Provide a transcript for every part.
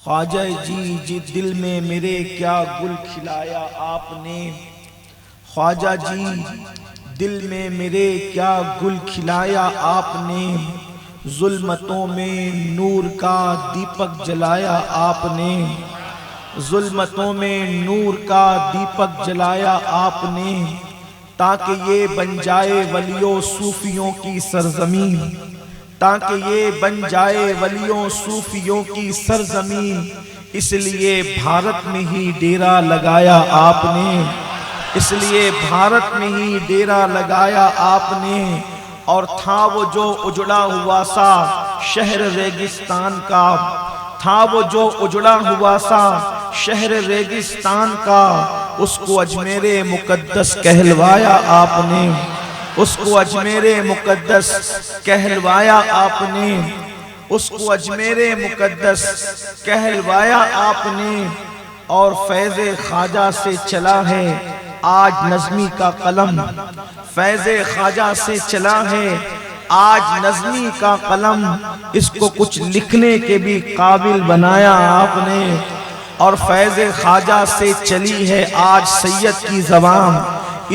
خواجہ جی دل میں میرے کیا گل کھلایا آپ نے، خواجہ جی دل میں میرے کیا گل کھلایا آپ نے، ظلمتوں میں نور کا دیپک جلایا آپ نے، ظلمتوں میں نور کا دیپک جلایا آپ نے، تاکہ یہ بن جائے ولیوں صوفیوں کی سرزمین، تاکہ یہ بن جائے ولیوں صوفیوں کی سرزمین، اس لیے بھارت میں ہی ڈیرا لگایا آپ نے، اس لیے بھارت میں ہی ڈیرا لگایا آپ نے۔ اور تھا وہ جو اجڑا ہوا سا شہر ریگستان کا، تھا وہ جو اجڑا ہوا سا شہر ریگستان کا، اس کو اجمیر مقدس کہلوایا آپ نے، اس کو اجمیر مقدس کہلوایا آپ نے، اس کو اجمیر مقدس کہلوایا آپ نے۔ اور فیض خواجہ سے چلا ہے آج نظمی کا قلم، فیض خواجہ سے چلا ہے آج نظمی کا قلم، اس کو کچھ لکھنے کے بھی قابل بنایا آپ نے۔ اور فیض خواجہ سے چلی ہے آج سید کی زبان،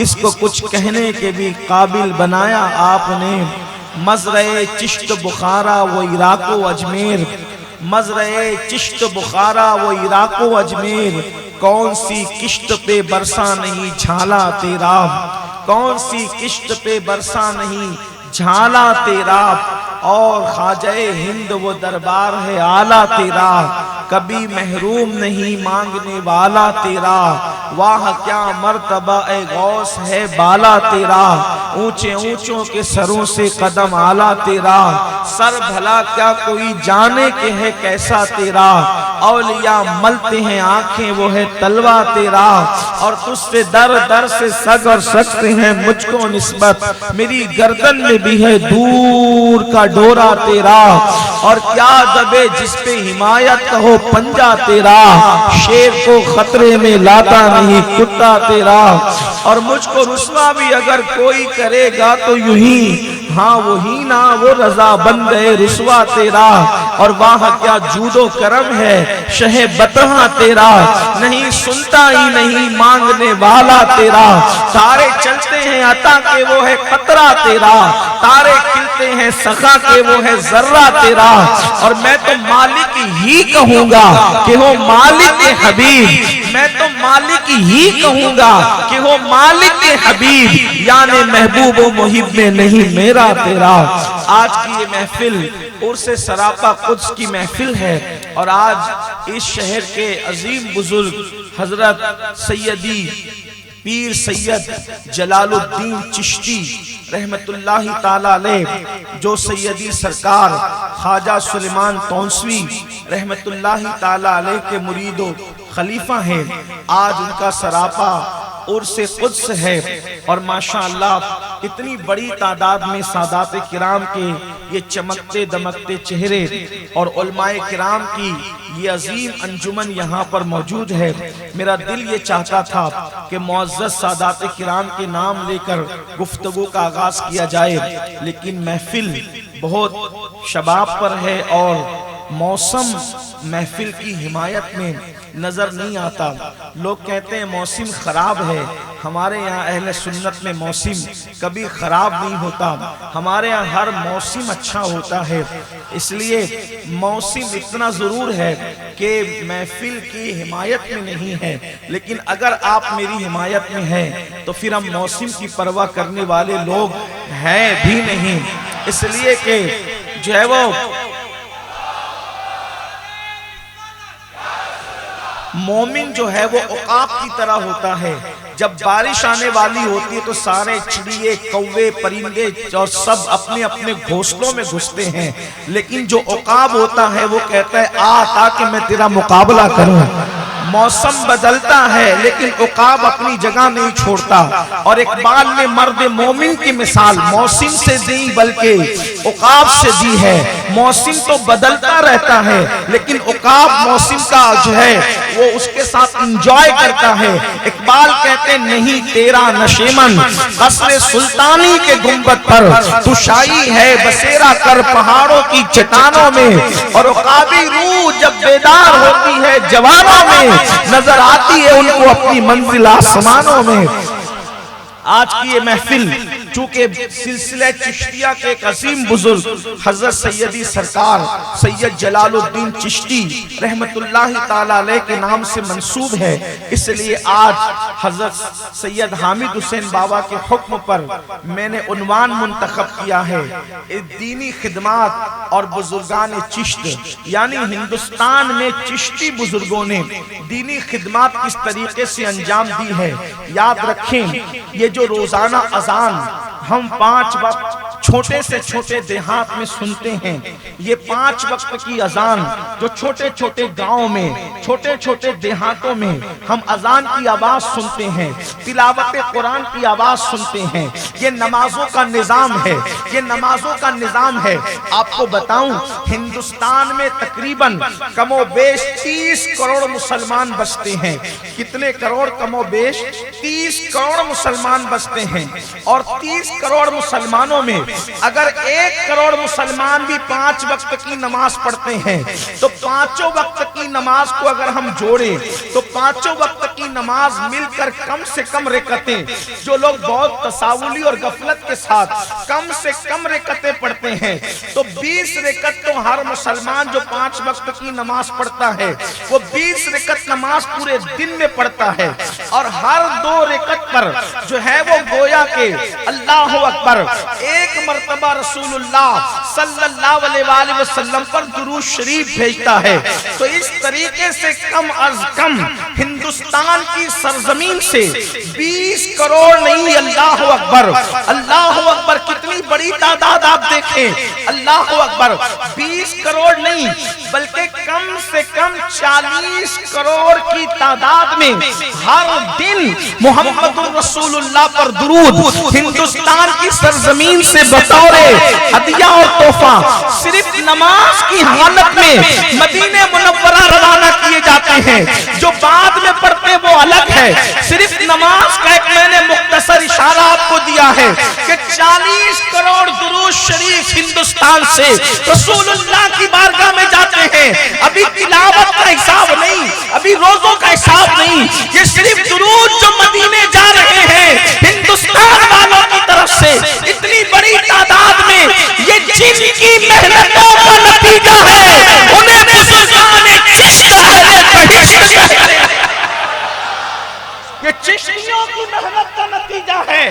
اس کو کچھ کہنے کے بھی قابل بنایا آپ نے۔ مزرعِ چشت بخارا و عراق و اجمیر، مزرعِ چشت بخارا و عراق و اجمیر، کون سی کشت پہ برسا نہیں جھالا تیرا، کون سی کشت پہ برسا نہیں جھالا تیرا۔ اور خواجہ ہند وہ دربار ہے اعلیٰ تیرا، کبھی محروم نہیں مانگنے والا تیرا، واہ کیا مرتبہ اے غوث ہے بالا تیرا، اونچے اونچوں کے سروں سے قدم اعلیٰ تیرا، سر بھلا کیا کوئی جانے کہ ہے کیسا تیرا، اولیاء ملتے ہیں آنکھیں وہ ہے تلوہ تیرا، اور تجھ سے در در سے سگ اور سکتے ہیں مجھ کو نسبت، میری گردن میں بھی ہے دور کا ڈورا تیرا، اور کیا دبے جس پہ حمایت کہو پنجا تیرا، شیر کو خطرے میں لاتا نہیں کتا تیرا، اور مجھ کو رسوا بھی اگر کوئی کرے گا تو یوں ہی ہاں وہی نا وہ رضا بن گئے رسوا تیرا، اور وہاں کیا جود و کرم ہے شہ بطحہ تیرا، نہیں سنتا ہی نہیں مانگنے والا تیرا، تارے چلتے ہیں عطا کے وہ ہے قطرہ تیرا، تارے کھلتے ہیں سخا کے وہ ہے ذرہ تیرا، اور میں تو مالک ہی کہوں گا کہ ہو مالک حبیب، میں تو مالک ہی کہوں گا کہ ہو مالک حبیب، یعنی محبوب و محب میں نہیں میرا تیرا۔ آج کی یہ محفل عرس سراپا قدس کی محفل ہے، اور آج اس شہر کے عظیم بزرگ حضرت سیدی پیر سید جلال الدین چشتی رحمت اللہ تعالی علیہ، جو سیدی سرکار خواجہ سلیمان تونسوی رحمت اللہ تعالی علیہ کے مرید و خلیفہ ہیں، آج ان کا سراپا عرس قدس ہے، اور ماشاءاللہ اتنی بڑی تعداد میں سادات کرام کے یہ چمکتے دمکتے چہرے اور علماء کرام کی یہ عظیم انجمن یہاں پر موجود ہے۔ میرا دل یہ چاہتا تھا کہ معزز سادات کرام کے نام لے کر گفتگو کا آغاز کیا جائے، لیکن محفل بہت شباب پر ہے اور موسم محفل کی حمایت میں نظر نہیں آتا۔ لوگ کہتے ہیں موسم خراب ہے، ہمارے یہاں اہل سنت میں موسم کبھی خراب نہیں ہوتا، ہمارے یہاں ہر موسم اچھا ہوتا ہے، اس لیے موسم اتنا ضرور ہے کہ محفل کی حمایت میں نہیں ہے، لیکن اگر آپ میری حمایت میں ہیں تو پھر ہم موسم کی پرواہ کرنے والے لوگ ہیں بھی نہیں، اس لیے کہ جو ہے وہ مومن جو ہے وہ عقاب کی طرح ہوتا ہے، جب بارش آنے والی ہوتی ہے تو سارے چڑیے کوے پرندے اور سب اپنے اپنے گھونسلوں میں گھستے ہیں، لیکن جو عقاب ہوتا ہے وہ کہتا ہے آ تاکہ میں تیرا مقابلہ کروں۔ موسم بدلتا ہے لیکن عقاب اپنی جگہ نہیں چھوڑتا، اور اقبال نے مرد مومن کی مثال موسم سے دی بلکہ عقاب سے دی ہے۔ موسم تو بدلتا رہتا ہے لیکن عقاب موسم کا جو ہے وہ اس کے ساتھ انجوائے کرتا ہے۔ اقبال کہتے نہیں تیرا نشیمن قصر سلطانی کے گنبد پر، تو شائی ہے بسیرا کر پہاڑوں کی چٹانوں میں، اور عقابی روح جب بیدار ہوتی ہے جوانوں میں، نظر آتی ہے ان کو اپنی منزل آسمانوں میں۔ آج کی یہ محفل چونکہ سلسلہ چشتیہ کے ایک عظیم بزرگ حضرت سیدی سرکار سید جلال الدین چشتی رحمت اللہ تعالیٰ علیہ کے نام سے منسوب ہے، اس لیے آج حضرت سید حامد حسین بابا کے حکم پر میں نے عنوان منتخب کیا ہے دینی خدمات اور بزرگان چشت، یعنی ہندوستان میں چشتی بزرگوں نے دینی خدمات کس طریقے سے انجام دی ہے۔ یاد رکھیں یہ جو روزانہ اذان ہم 5 وقت چھوٹے سے چھوٹے دیہات میں سنتے ہیں، یہ 5 وقت کی اذان جو چھوٹے چھوٹے گاؤں میں چھوٹے چھوٹے دیہاتوں میں ہم اذان کی آواز سنتے ہیں، تلاوت قرآن کی آواز سنتے ہیں، یہ نمازوں کا نظام ہے، یہ نمازوں کا نظام ہے۔ آپ کو بتاؤں ہندوستان میں تقریباً کم و بیش 30 کروڑ مسلمان بستے ہیں۔ کتنے کروڑ؟ کم و بیش 30 کروڑ مسلمان بستے ہیں، اور 30 کروڑ مسلمانوں میں اگر 1 کروڑ مسلمان بھی 5 وقت کی نماز پڑھتے ہیں تو 5 وقت کی نماز کو اگر ہم جوڑیں تو 5 وقت کی نماز مل کر کم سے کم رکعتیں، جو لوگ بہت تساہلی اور غفلت کے ساتھ کم سے کم رکعتیں پڑھتے ہیں تو 20 رکعت تو ہر مسلمان جو 5 وقت کی نماز پڑھتا ہے وہ 20 رکعت نماز پورے دن میں پڑھتا ہے، اور ہر 2 رکعت پر جو ہے وہ گویا کہ اللہ اکبر 1 مرتبہ رسول اللہ صلی اللہ علیہ وآلہ وسلم پر درود شریف بھیجتا ہے۔ تو اس طریقے سے کم از کم ہندوستان کی سرزمین سے 20 کروڑ نہیں، اللہ اکبر اللہ اکبر کتنی بڑی تعداد آپ دیکھیں، اللہ اکبر 20 کروڑ نہیں بلکہ کم سے کم 40 کروڑ کی تعداد میں ہر دن محمد رسول اللہ پر درود ہندوستان کی سرزمین سے بطور ہدیہ اور تحفہ صرف نماز کی حالت میں مدینہ منورہ روانہ کیے جاتے ہیں۔ جو بعد میں پڑھتے وہ الگ ہے، صرف نماز کا ایک میں نے مختصر اشارہ آپ کو دیا ہے کہ 40 کروڑ درود شریف ہندوستان سے رسول اللہ کی بارگاہ میں جاتے ہیں۔ ابھی تلاوت کا حساب نہیں، ابھی روزوں کا حساب نہیں، یہ صرف درود جو مدینے جا رہے ہیں ہندوستان والوں کی طرف سے اتنی بڑی تعداد میں، یہ جن کی محنتوں کا نتیجہ ہے انہیں بزرگان چشت اہل بہشت کہتے ہیں۔ یہ چشتیوں کی محنت کا نتیجہ ہے،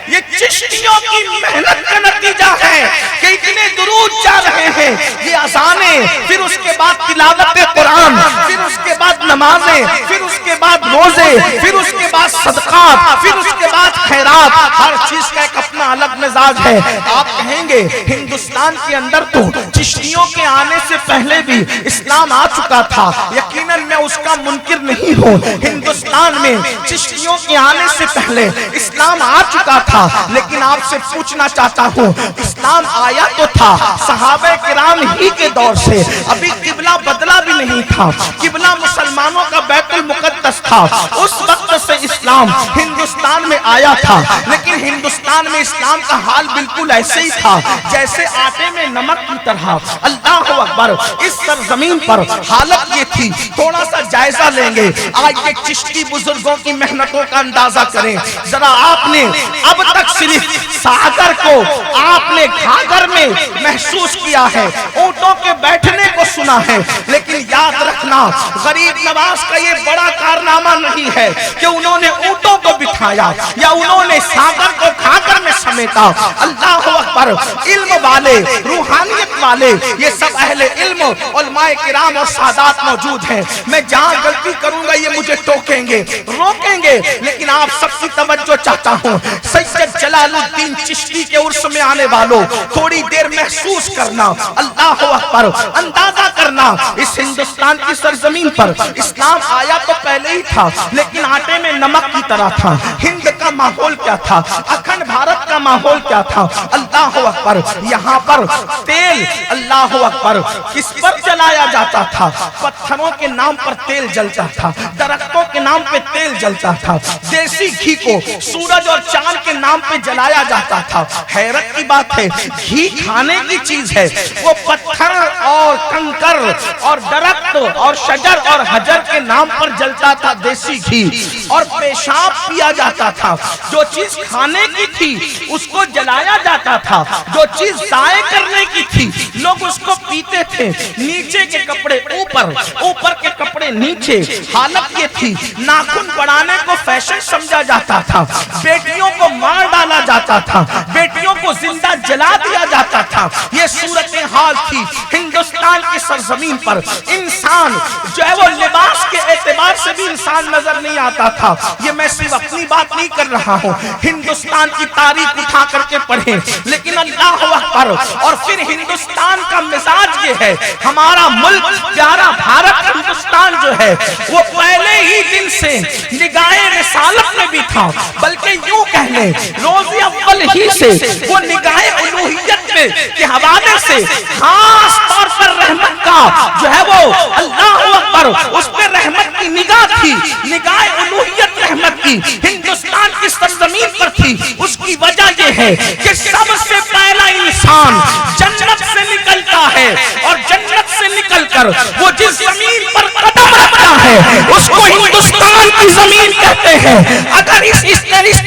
یہ چشتیوں کی محنت کا نتیجہ ہے کہ اتنے درود جا رہے ہیں۔ یہ اذانیں، پھر اس کے بعد تلاوت قرآن، پھر اس کے بعد نمازیں، پھر اس کے بعد روزے، پھر اس کے بعد صدقات، پھر اس کے بعد خیرات، ہر چیز کا ایک اپنا الگ مزاج ہے۔ آپ کہیں گے ہندوستان کے اندر تو چشتیوں کے آنے سے پہلے بھی اسلام آ چکا تھا، یقیناً میں اس کا منکر نہیں ہوں۔ ہندوستان میں چشتیوں کے آنے سے پہلے اسلام آ چکا تھا، لیکن آپ سے پوچھنا چاہتا ہوں اسلام آیا تو تھا صحابہ کرام ہی کے دور سے، ابھی قبلہ بدلا بھی نہیں تھا، قبلہ مسلمانوں کا بیت المقدس تھا، اس وقت سے اسلام ہندوستان میں آیا تھا، لیکن ہندوستان میں اسلام کا حال بالکل ایسے ہی تھا جیسے آٹے میں نمک کی طرح۔ اللہ اکبر اس سرزمین پر حالت یہ تھی، تھوڑا سا جائزہ لیں گے، آج یہ چشتی بزرگوں کی محنتوں کا اندازہ کریں ذرا۔ آپ نے اب تک صرف ساگر کو آپ نے گھاگھر میں محسوس کیا ہے، اونٹوں کے بیٹھنے کو سنا ہے، لیکن یاد رکھنا غریب نواز کا یہ بڑا کارنامہ نہیں ہے کہ انہوں نے اونٹوں کو بٹھایا یا انہوں نے ساگر کو گھاگھر میں سمیٹا۔ اللہ اکبر علم والے، روحانیت والے، یہ سب اہل علم علماء کرام اور سادات موجود ہیں۔ میں جہاں غلطی کروں گا یہ مجھے ٹوکیں گے، روکیں گے، لیکن آپ سب کی توجہ چاہتا ہوں۔ سید جلال الدین چشتی کے عرس میں آنے والوں تھوڑی دیر محسوس کرنا، اللہ اکبر اندازہ کرنا، اس ہندوستان کی سرزمین پر اسلام آیا تو پہلے ہی تھا لیکن آٹے میں نمک کی طرح تھا۔ ہند کا ماحول کیا تھا، اکھنڈ بھارت کا کا ماحول کیا تھا؟ اللہ اکبر، یہاں پر تیل اللہ اکبر کس پر جلایا جاتا تھا؟ پتھروں کے نام پر تیل جلتا تھا، درختوں کے نام پہ تیل جلتا تھا، دیسی گھی کو سورج اور چاند کے نام پہ جلایا جاتا تھا۔ حیرت کی بات ہے، گھی کھانے کی چیز ہے، وہ پتھر اور کنکر اور درخت اور شجر اور حجر کے نام پر جلتا تھا دیسی گھی، اور پیشاب پیا جاتا تھا۔ جو چیز کھانے کی تھی اس کو جلایا جاتا تھا، جو چیز ضائع کرنے کی تھی لوگ اس کو پیتے تھے۔ نیچے کے کپڑے اوپر، اوپر کے کپڑے نیچے، حالت یہ تھی۔ ناخن بڑھانے کو فیشن سمجھا جاتا تھا، بیٹیوں کو مار ڈالا جاتا تھا، بیٹیوں کو زندہ جلا دیا جاتا تھا۔ یہ صورتحال تھی ہندوستان کی سرزمین پر۔ انسان جو ہے وہ لباس کے اعتبار سے بھی انسان نظر نہیں آتا تھا۔ یہ میں صرف اپنی بات نہیں کر رہا ہوں، ہندوستان کی تاریخ اٹھا کر کے پڑھیں۔ لیکن اللہ اکبر، اور پھر ہندوستان کا مزاج یہ ہے، ہمارا ملک پیارا بھارت ہندوستان جو ہے وہ پہلے ہی دن سے نگاہ رسالت میں بھی تھا، بلکہ یوں کہہ لیں روز اول ہی سے وہ نگاہ الوہیت میں کے حوالے سے خاص طور پر رحمت کا جو ہے وہ اللہ اکبر اس پہ رحمت کی نگاہ تھی، نگاہ الوہیت رحمت کی ہندوستان کی سرزمین پر تھی۔ اس کی وجہ یہ ہے کہ سب سے پہلا انسان جنت سے نکلتا ہے، اور جنت سے نکل کر وہ جس زمین پر قدم رکھتا ہے اس کو ہندوستان کی زمین کہتے ہیں۔ اگر اس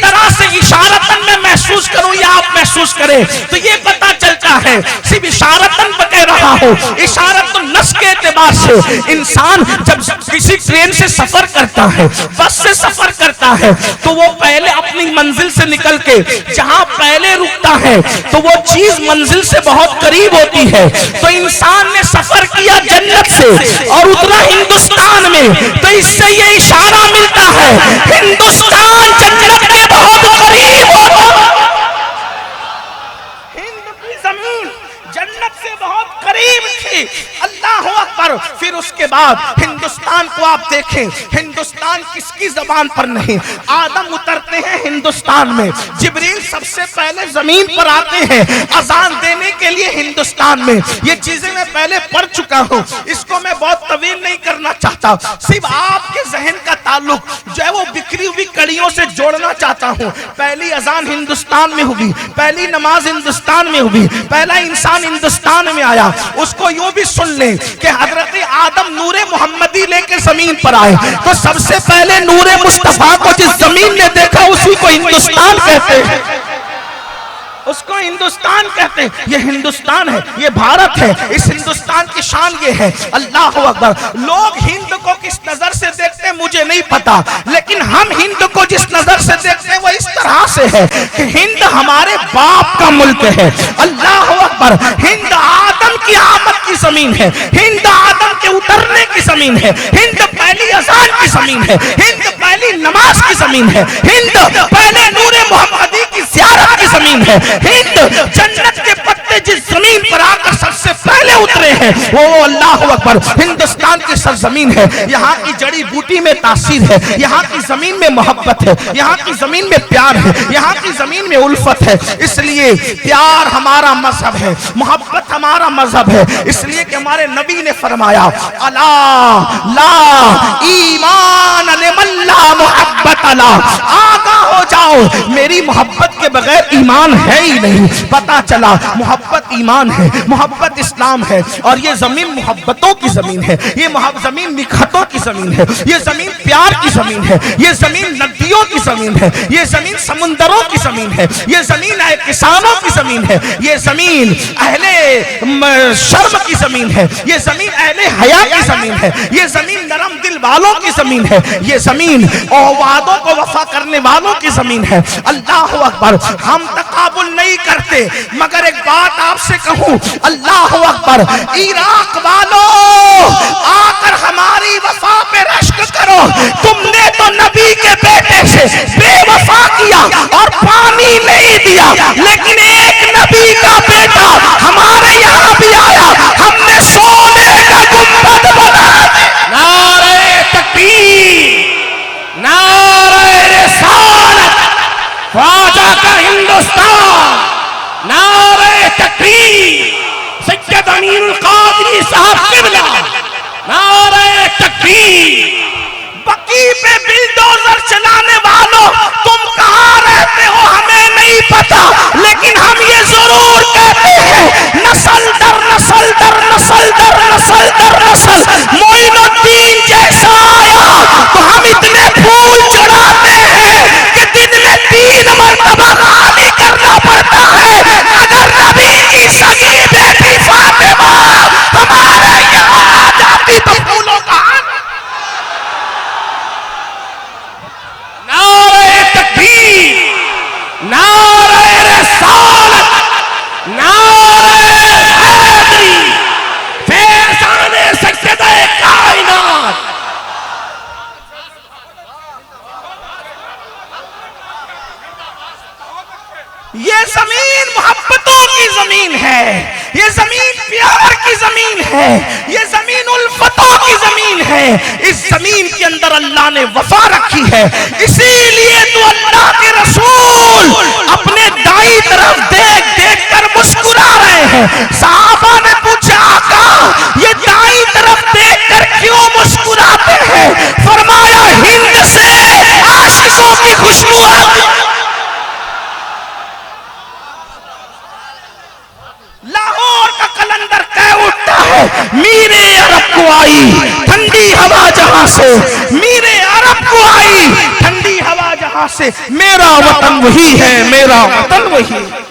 طرح سے اشارتاً میں محسوس کروں یا آپ محسوس کریں تو یہ پتا چلتا ہے، صرف اشارتاً کہہ رہا ہوں، اشارت النص کے اعتبار سے انسان جب کسی ٹرین سے سفر کرتا ہے، بس سے سفر کرتا ہے، تو وہ پہلے اپنی منزل سے نکل کے جہاں پہلے رکتا ہے تو وہ چیز منزل سے بہت قریب ہوتی ہے۔ تو انسان نے سفر کیا جنت سے اور اترا ہندوستان میں، تو اس سے یہ اشارہ ملتا ہے ہندوستان جنت کے بہت قریب ہوتا، ہند کی زمین جنت سے بہت قریب تھی۔ اللہ اکبر۔ پھر اس کے بعد ہندوستان کو آپ دیکھیں، ہندوستان کس کی زبان پر نہیں؟ آدم اترتے ہیں ہندوستان میں، جبریل سب سے پہلے زمین پر آتے ہیں اذان دینے کے لیے ہندوستان میں۔ یہ چیزیں میں پہلے پڑھ چکا ہوں، اس کو میں بہت طویل نہیں کرنا چاہتا، صرف آپ کے ذہن کا تعلق جو ہے وہ بکھری ہوئی کڑیوں سے جوڑنا چاہتا ہوں۔ پہلی اذان ہندوستان میں ہوگی، پہلی نماز ہندوستان میں ہوگی، پہلا انسان ہندوستان میں آیا۔ اس کو یوں بھی سن لیں کہ حضرت آدم نور محمدی لے کے زمین پر آئے، تو سب سے پہلے نور مصطفیٰ کو جس زمین نے دیکھا اسی کو ہندوستان کہتے ہیں، اس کو ہندوستان کہتے ہیں۔ یہ ہندوستان ہے، یہ بھارت ہے، اس ہندوستان کی شان یہ ہے۔ اللہ اکبر۔ لوگ ہند کو کس نظر سے دیکھتے ہیں مجھے نہیں پتا، لیکن ہم ہند کو جس نظر سے دیکھتے ہیں وہ اس طرح سے ہے کہ ہند ہمارے باپ کا ملک ہے۔ اللہ اکبر۔ ہند آدم کی آمد کی زمین ہے، ہند آدم کے اترنے کی زمین ہے، ہند پہلی اذان کی زمین ہے، ہند پہلی نماز کی زمین ہے، ہند پہلے نور محمدی کی زیارت کی زمین ہے، ہند جنت کے پتے جس زمین پر آ کر سب سے پہلے اترے ہیں وہ اللہ اکبر ہندوستان کی سرزمین ہے۔ یہاں کی جڑی بوٹی میں تاثیر ہے، یہاں کی زمین میں محبت ہے، یہاں کی زمین میں پیار ہے، یہاں کی زمین میں الفت ہے۔ اس لیے پیار ہمارا مذہب ہے، محبت ہمارا مذہب ہے، اس لیے کہ ہمارے نبی نے فرمایا الا لا ایمان لمن لا محبت لا، آگاہ ہو جاؤ میری محبت کے بغیر ایمان ہے ہی نہیں۔ پتا چلا محبت ایمان ہے، محبت اسلام ہے، اور یہ زمین محبتوں کی زمین ہے، یہ زمین نکھتوں کی زمین ہے، یہ زمین پیار کی زمین ہے، یہ زمین ندیوں کی زمین ہے، یہ زمین سمندروں کی زمین ہے، یہ زمین کسانوں کی زمین ہے، یہ زمین اہل شرم کی زمین ہے، یہ زمین اہل حیا کی زمین ہے، یہ زمین نرم دل والوں کی زمین ہے، یہ زمین وعدوں کو وفا کرنے والوں کی زمین ہے۔ اللہ اکبر۔ ہم تقابل نہیں کرتے، مگر ایک بات آپ سے کہوں، اللہ اکبر، عراق والوں آ کر ہماری وفا پہ رشک کرو۔ تم نے تو نبی کے بیٹے سے بے وفا کیا اور پانی نہیں دیا، لیکن ایک نبی کا بیٹا ہمارے یہاں بھی آیا، ہم نے سونے کا گنبد بنا دیا۔ نعرہ تکبیر، نعرہ رسالت، خواجہ کا ہندوستان زمین ہے، یہ زمین پیار کی زمین ہے، یہ زمین الفتوں کی زمین ہے، اس زمین کے اندر اللہ نے وفا رکھی ہے، اسی لیے تو اللہ کے رسول اپنے دائیں طرف دیکھ دیکھ کر مسکرا رہے ہیں۔ صحابہ نے پوچھا آقا یہ دائیں طرف دیکھ کر کیوں مسکراتے ہیں؟ فرمایا ہند سے عاشقوں کی خوشبو آتی ہے۔ لاہور کا قلندر کہہ اٹھتا ہے میرے عرب کو آئی ٹھنڈی ہوا جہاں سے، میرے عرب کو آئی ٹھنڈی ہوا جہاں سے، میرا وطن وہی ہے، میرا وطن وہی ہے۔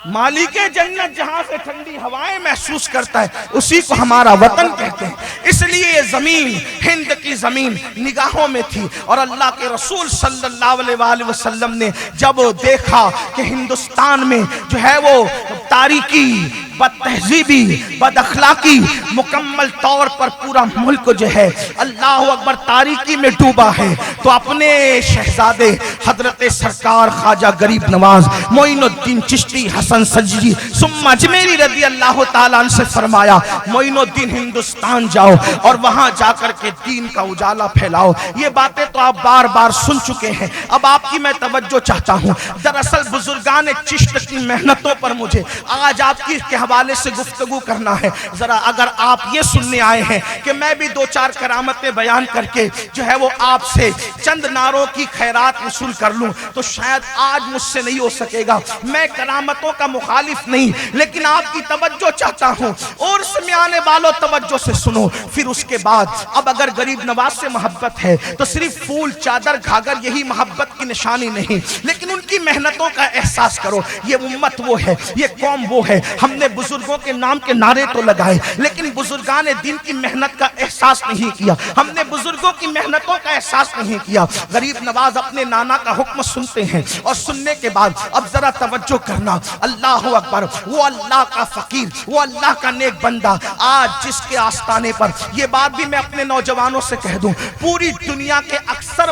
مالک جنت جہاں سے ٹھنڈی ہوائیں محسوس کرتا ہے اسی کو ہمارا وطن کہتے ہیں۔ اس لیے یہ زمین ہند کی زمین نگاہوں میں تھی، اور اللہ کے رسول صلی اللہ علیہ وآلہ وسلم نے جب دیکھا کہ ہندوستان میں جو ہے وہ تاریکی، بد تہذیبی، بد اخلاقی مکمل طور پر پورا ملک جو ہے اللہ اکبر تاریکی میں ڈوبا ہے، تو اپنے شہزادے حضرت سرکار خواجہ غریب نواز معین الدین چشتی حسن سجدی ثم اجمیری رضی اللہ تعالیٰ عنہ سے فرمایا معین الدین ہندوستان جاؤ اور وہاں جا کر کے دین کا اجالا پھیلاؤ۔ یہ باتیں تو آپ بار بار سن چکے ہیں، اب آپ کی میں توجہ چاہتا ہوں۔ دراصل بزرگان چشت کی محنتوں پر مجھے آج آپ کی حوالے سے گفتگو کرنا ہے۔ ذرا اگر آپ یہ سننے آئے ہیں کہ میں بھی دو چار کرامتیں بیان کر کے جو ہے وہ آپ سے چند ناروں کی خیرات وصول کر لوں تو شاید آج مجھ سے نہیں ہو سکے گا۔ میں کرامتوں کا مخالف نہیں، لیکن آپ کی توجہ چاہتا ہوں، اور میں آنے والوں توجہ سے سنو۔ پھر اس کے بعد اب اگر غریب نواز سے محبت ہے تو صرف پھول چادر گھاگر یہی محبت کی نشانی نہیں، لیکن ان کی محنتوں کا احساس کرو۔ یہ امت وہ ہے، یہ قوم وہ ہے۔ ہم نے بزرگوں کے نام کے نعرے تو لگائے لیکن بزرگان دین کی محنت کا احساس نہیں کیا، ہم نے بزرگوں کی محنتوں کا احساس نہیں کیا۔ غریب نواز اپنے نانا کا حکم سنتے ہیں، اور سننے کے بعد اب ذرا توجہ کرنا، اللہ اکبر، وہ اللہ کا فقیر، وہ اللہ کا نیک بندہ آج جس کے آستانے پر، یہ بات بھی میں اپنے نوجوانوں سے کہہ دوں، پوری دنیا کے اکثر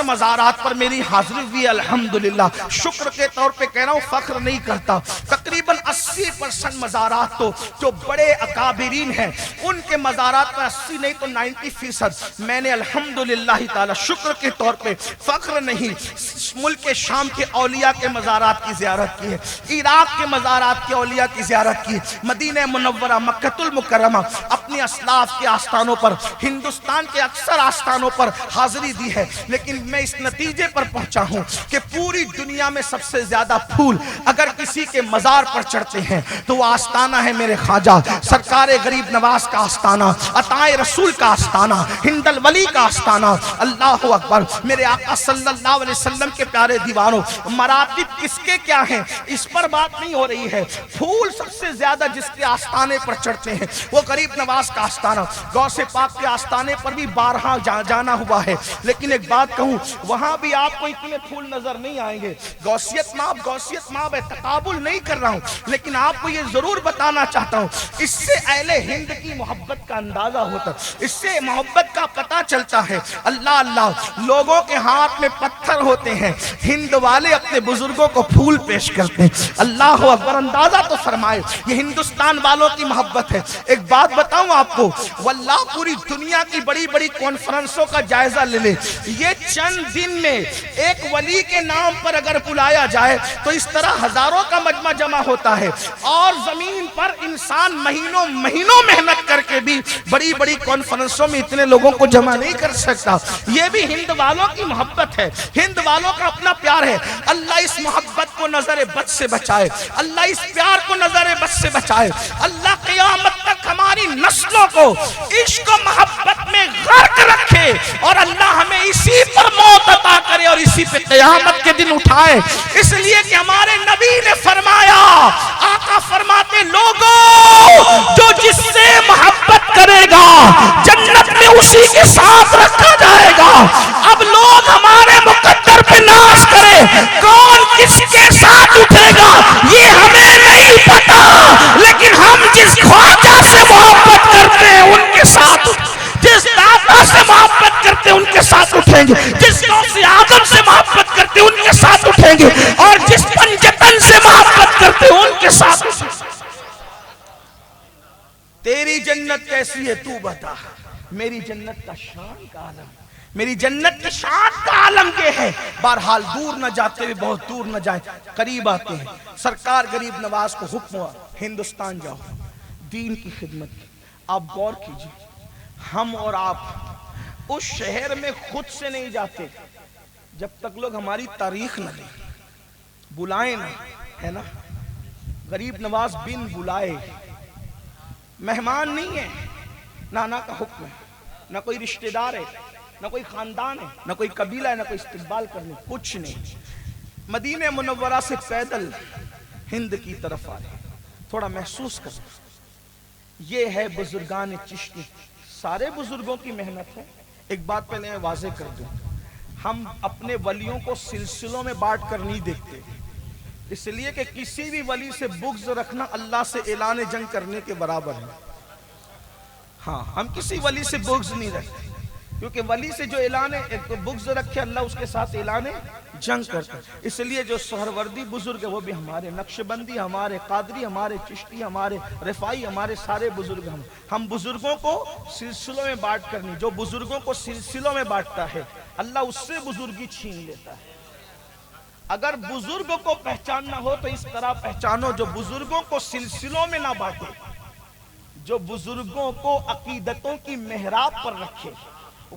مزارات پر میری حاضری ہوئی الحمدللہ، شکر کے طور پہ کہہ رہا ہوں، فخر نہیں کرتا۔ تقریباً 80% مزارات تو جو بڑے اکابرین ہیں ان کے مزارات پر 80 نہیں تو 90% میں نے الحمدللہ تعالی شکر کے طور پہ فخر نہیں، ملک شام کے اولیاء کے مزارات کی زیارت کی ہے، عراق کے مزارات کے اولیاء کی زیارت کی، مدینہ منورہ، مکہ المکرمہ، اپنی اسلاف کے آستانوں پر، ہندوستان کے اکثر آستانوں پر حاضری دی ہے۔ لیکن میں اس نتیجے پر پہنچا ہوں کہ پوری دنیا میں سب سے زیادہ پھول اگر کسی کے مزار پر چڑھتے ہیں تو وہ آستانہ ہے میرے خواجہ سرکار غریب نواز کا آستانہ، عطائے رسول کا آستانہ، ہند الولی کا آستانہ۔ اللہ اکبر، میرے آقا صلی اللہ علیہ وسلم کے پیارے دیوانوں، مراتب کس کے کیا ہیں اس پر بات نہیں ہو رہی ہے، پھول سب سے زیادہ جس کے آستانے پر چڑھتے ہیں وہ غریب نواز کا آستانہ۔ غوث پاک کے آستانے پر بھی بارہا جانا ہوا ہے، لیکن ایک بات کہوں، وہاں بھی آپ کو اتنے پھول نظر نہیں آئیں گے۔ گوثیت ماب ہے، تقابل نہیں کر رہا ہوں، لیکن آپ کو یہ ضرور بتانا چاہتا ہوں، اس سے اہل ہند کی محبت کا اندازہ ہوتا ہے، اس سے محبت کا پتہ چلتا ہے۔ اللہ اللہ، لوگوں کے ہاتھ میں پتھر ہوتے ہیں، ہند والے اپنے بزرگوں کو پھول پیش کرتے ہیں۔ اللہ اکبر، اندازہ تو فرمائے، یہ ہندوستان والوں کی محبت ہے۔ ایک بات بتاؤں آپ کو، واللہ پوری دنیا کی بڑی بڑی کانفرنسوں کا جائزہ لے لیں، یہ چند دن میں ایک ولی کے نام پر اگر بلایا جائے تو اس طرح ہزاروں کا مجمع جمع ہوتا ہے، اور زمین پر انسان مہینوں محنت کر کے بھی بڑی بڑی کانفرنسوں میں اتنے لوگوں کو جمع نہیں کر سکتا۔ یہ بھی ہند والوں کی محبت ہے، ہند والوں کا اپنا پیار ہے۔ اللہ اس محبت کو نظر بد سے بچائے، اللہ اس پیار کو نظر بد سے بچائے، اللہ قیامت تک ہماری نسلوں کو عشق و محبت میں غرق رکھے، اور اللہ ہمیں اسی پر موت عطا کرے اور اسی پہ قیامت کے دن اٹھائے۔ اس لیے کہ ہمارے نبی نے فرمایا، آقا فرماتے لوگوں جو جس سے محبت کرے گا جنت میں اسی کے ساتھ رکھا جائے گا۔ اب لوگ ہمارے مقدر پہ ناز کرے، کون کس کے ساتھ اٹھے گا یہ ہمیں نہیں پتا، لیکن ہم جس خواجہ سے محبت کرتے ہیں ان کے ساتھ، جس داتا سے محبت کرتے ہیں ان کے ساتھ اٹھیں گے، جس غوث اعظم سے محبت کرتے ہیں ان کے ساتھ اٹھیں گے۔ تیری جنت کیسی ہے تو بتا، میری جنت کا شان کا عالم، میری جنت کی شان کا عالم یہ ہے۔ بہرحال دور نہ جاتے ہوئے بہت دور نہ جائیں، قریب آتے ہیں۔ سرکار غریب نواز کو حکم ہوا ہندوستان جاؤ دین کی خدمت کی۔ آپ غور کیجئے، ہم اور آپ اس شہر میں خود سے نہیں جاتے جب تک لوگ ہماری تاریخ نہ دیں، بلائیں نہ، ہے نا؟ غریب نواز بن بلائے مہمان نہیں ہے، نانا کا حکم ہے، نہ کوئی رشتہ دار ہے، نہ کوئی خاندان ہے، نہ کوئی قبیلہ ہے، نہ کوئی استقبال کرنے، کچھ نہیں۔ مدینہ منورہ سے پیدل ہند کی طرف آ رہے، تھوڑا محسوس کریں، یہ ہے بزرگان چشتی، سارے بزرگوں کی محنت ہے۔ ایک بات پہلے میں واضح کر دوں، ہم اپنے ولیوں کو سلسلوں میں بانٹ کر نہیں دیکھتے، اس لیے کہ کسی بھی ولی سے بغض رکھنا اللہ سے اعلان جنگ کرنے کے برابر ہے۔ ہاں، ہم کسی ولی سے بغض نہیں رکھتے، کیونکہ ولی سے جو اعلان بغض رکھے اللہ اس کے ساتھ اعلان جنگ کرتا ہے۔ اس لیے جو سہروردی بزرگ ہے وہ بھی ہمارے، نقشبندی ہمارے، قادری ہمارے، چشتی ہمارے، رفائی ہمارے، سارے بزرگ ہم بزرگوں کو سلسلوں میں بانٹ کرنی، جو بزرگوں کو سلسلوں میں بانٹتا ہے اللہ اس سے بزرگی چھین لیتا ہے۔ اگر بزرگوں کو پہچاننا ہو تو اس طرح پہچانو، جو بزرگوں کو سلسلوں میں نہ بانٹے، جو بزرگوں کو عقیدتوں کی محراب پر رکھے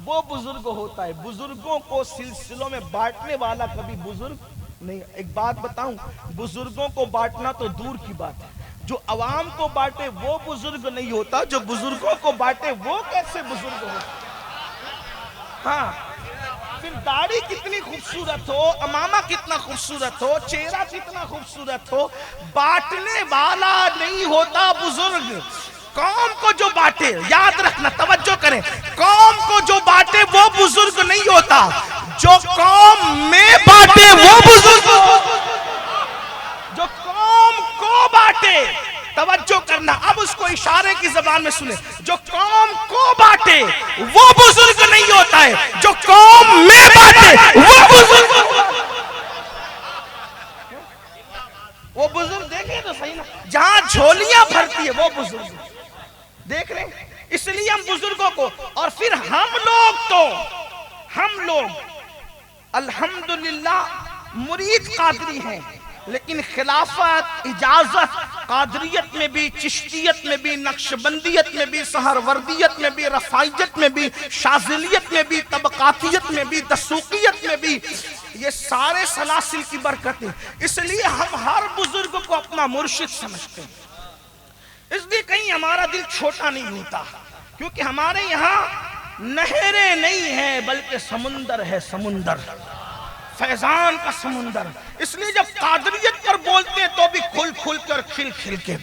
وہ بزرگ ہوتا ہے۔ بزرگوں کو سلسلوں میں بانٹنے والا کبھی بزرگ نہیں۔ ایک بات بتاؤں، بزرگوں کو بانٹنا تو دور کی بات ہے، جو عوام کو بانٹے وہ بزرگ نہیں ہوتا، جو بزرگوں کو بانٹے وہ کیسے بزرگ ہوتا؟ ہاں، پھر داڑھی کتنی خوبصورت ہو، امامہ کتنا خوبصورت ہو، چہرہ کتنا خوبصورت ہو، بانٹنے والا نہیں ہوتا بزرگ۔ قوم کو جو بانٹے، یاد رکھنا، توجہ کریں، قوم کو جو بانٹے وہ بزرگ نہیں ہوتا، جو قوم میں بانٹے وہ بزرگ ہوتا۔ جو قوم کو بانٹے، توجہ کرنا، اب اس کو اشارے کی زبان میں سنیں، جو قوم کو بانٹے وہ بزرگ نہیں ہوتا ہے، جو قوم میں بانٹے وہ بزرگ ہوتا ہے۔ وہ بزرگ دیکھیں تو صحیح نا، جہاں جھولیاں بھرتی ہے وہ بزرگ دیکھ رہے ہیں۔ اس لیے ہم بزرگوں کو، اور پھر ہم لوگ الحمدللہ مرید قادری ہیں، لیکن خلافت، اجازت، قادریت میں بھی، چشتیت میں بھی، نقشبندیت میں بھی، سہروردیت میں بھی، رفاعیت میں بھی، شاذلیت میں بھی، طبقاتیت میں بھی، دسوقیت میں بھی، یہ سارے سلاسل کی برکتیں۔ اس لیے ہم ہر بزرگ کو اپنا مرشد سمجھتے ہیں، اس لیے کہیں ہمارا دل چھوٹا نہیں ہوتا، کیونکہ ہمارے یہاں نہریں نہیں ہیں بلکہ سمندر ہے، سمندر، فیضان کا سمندر۔ اس لیے جب قادریت پر بولتے ہیں تو بھی کھل کھل کر کھل کھل کے،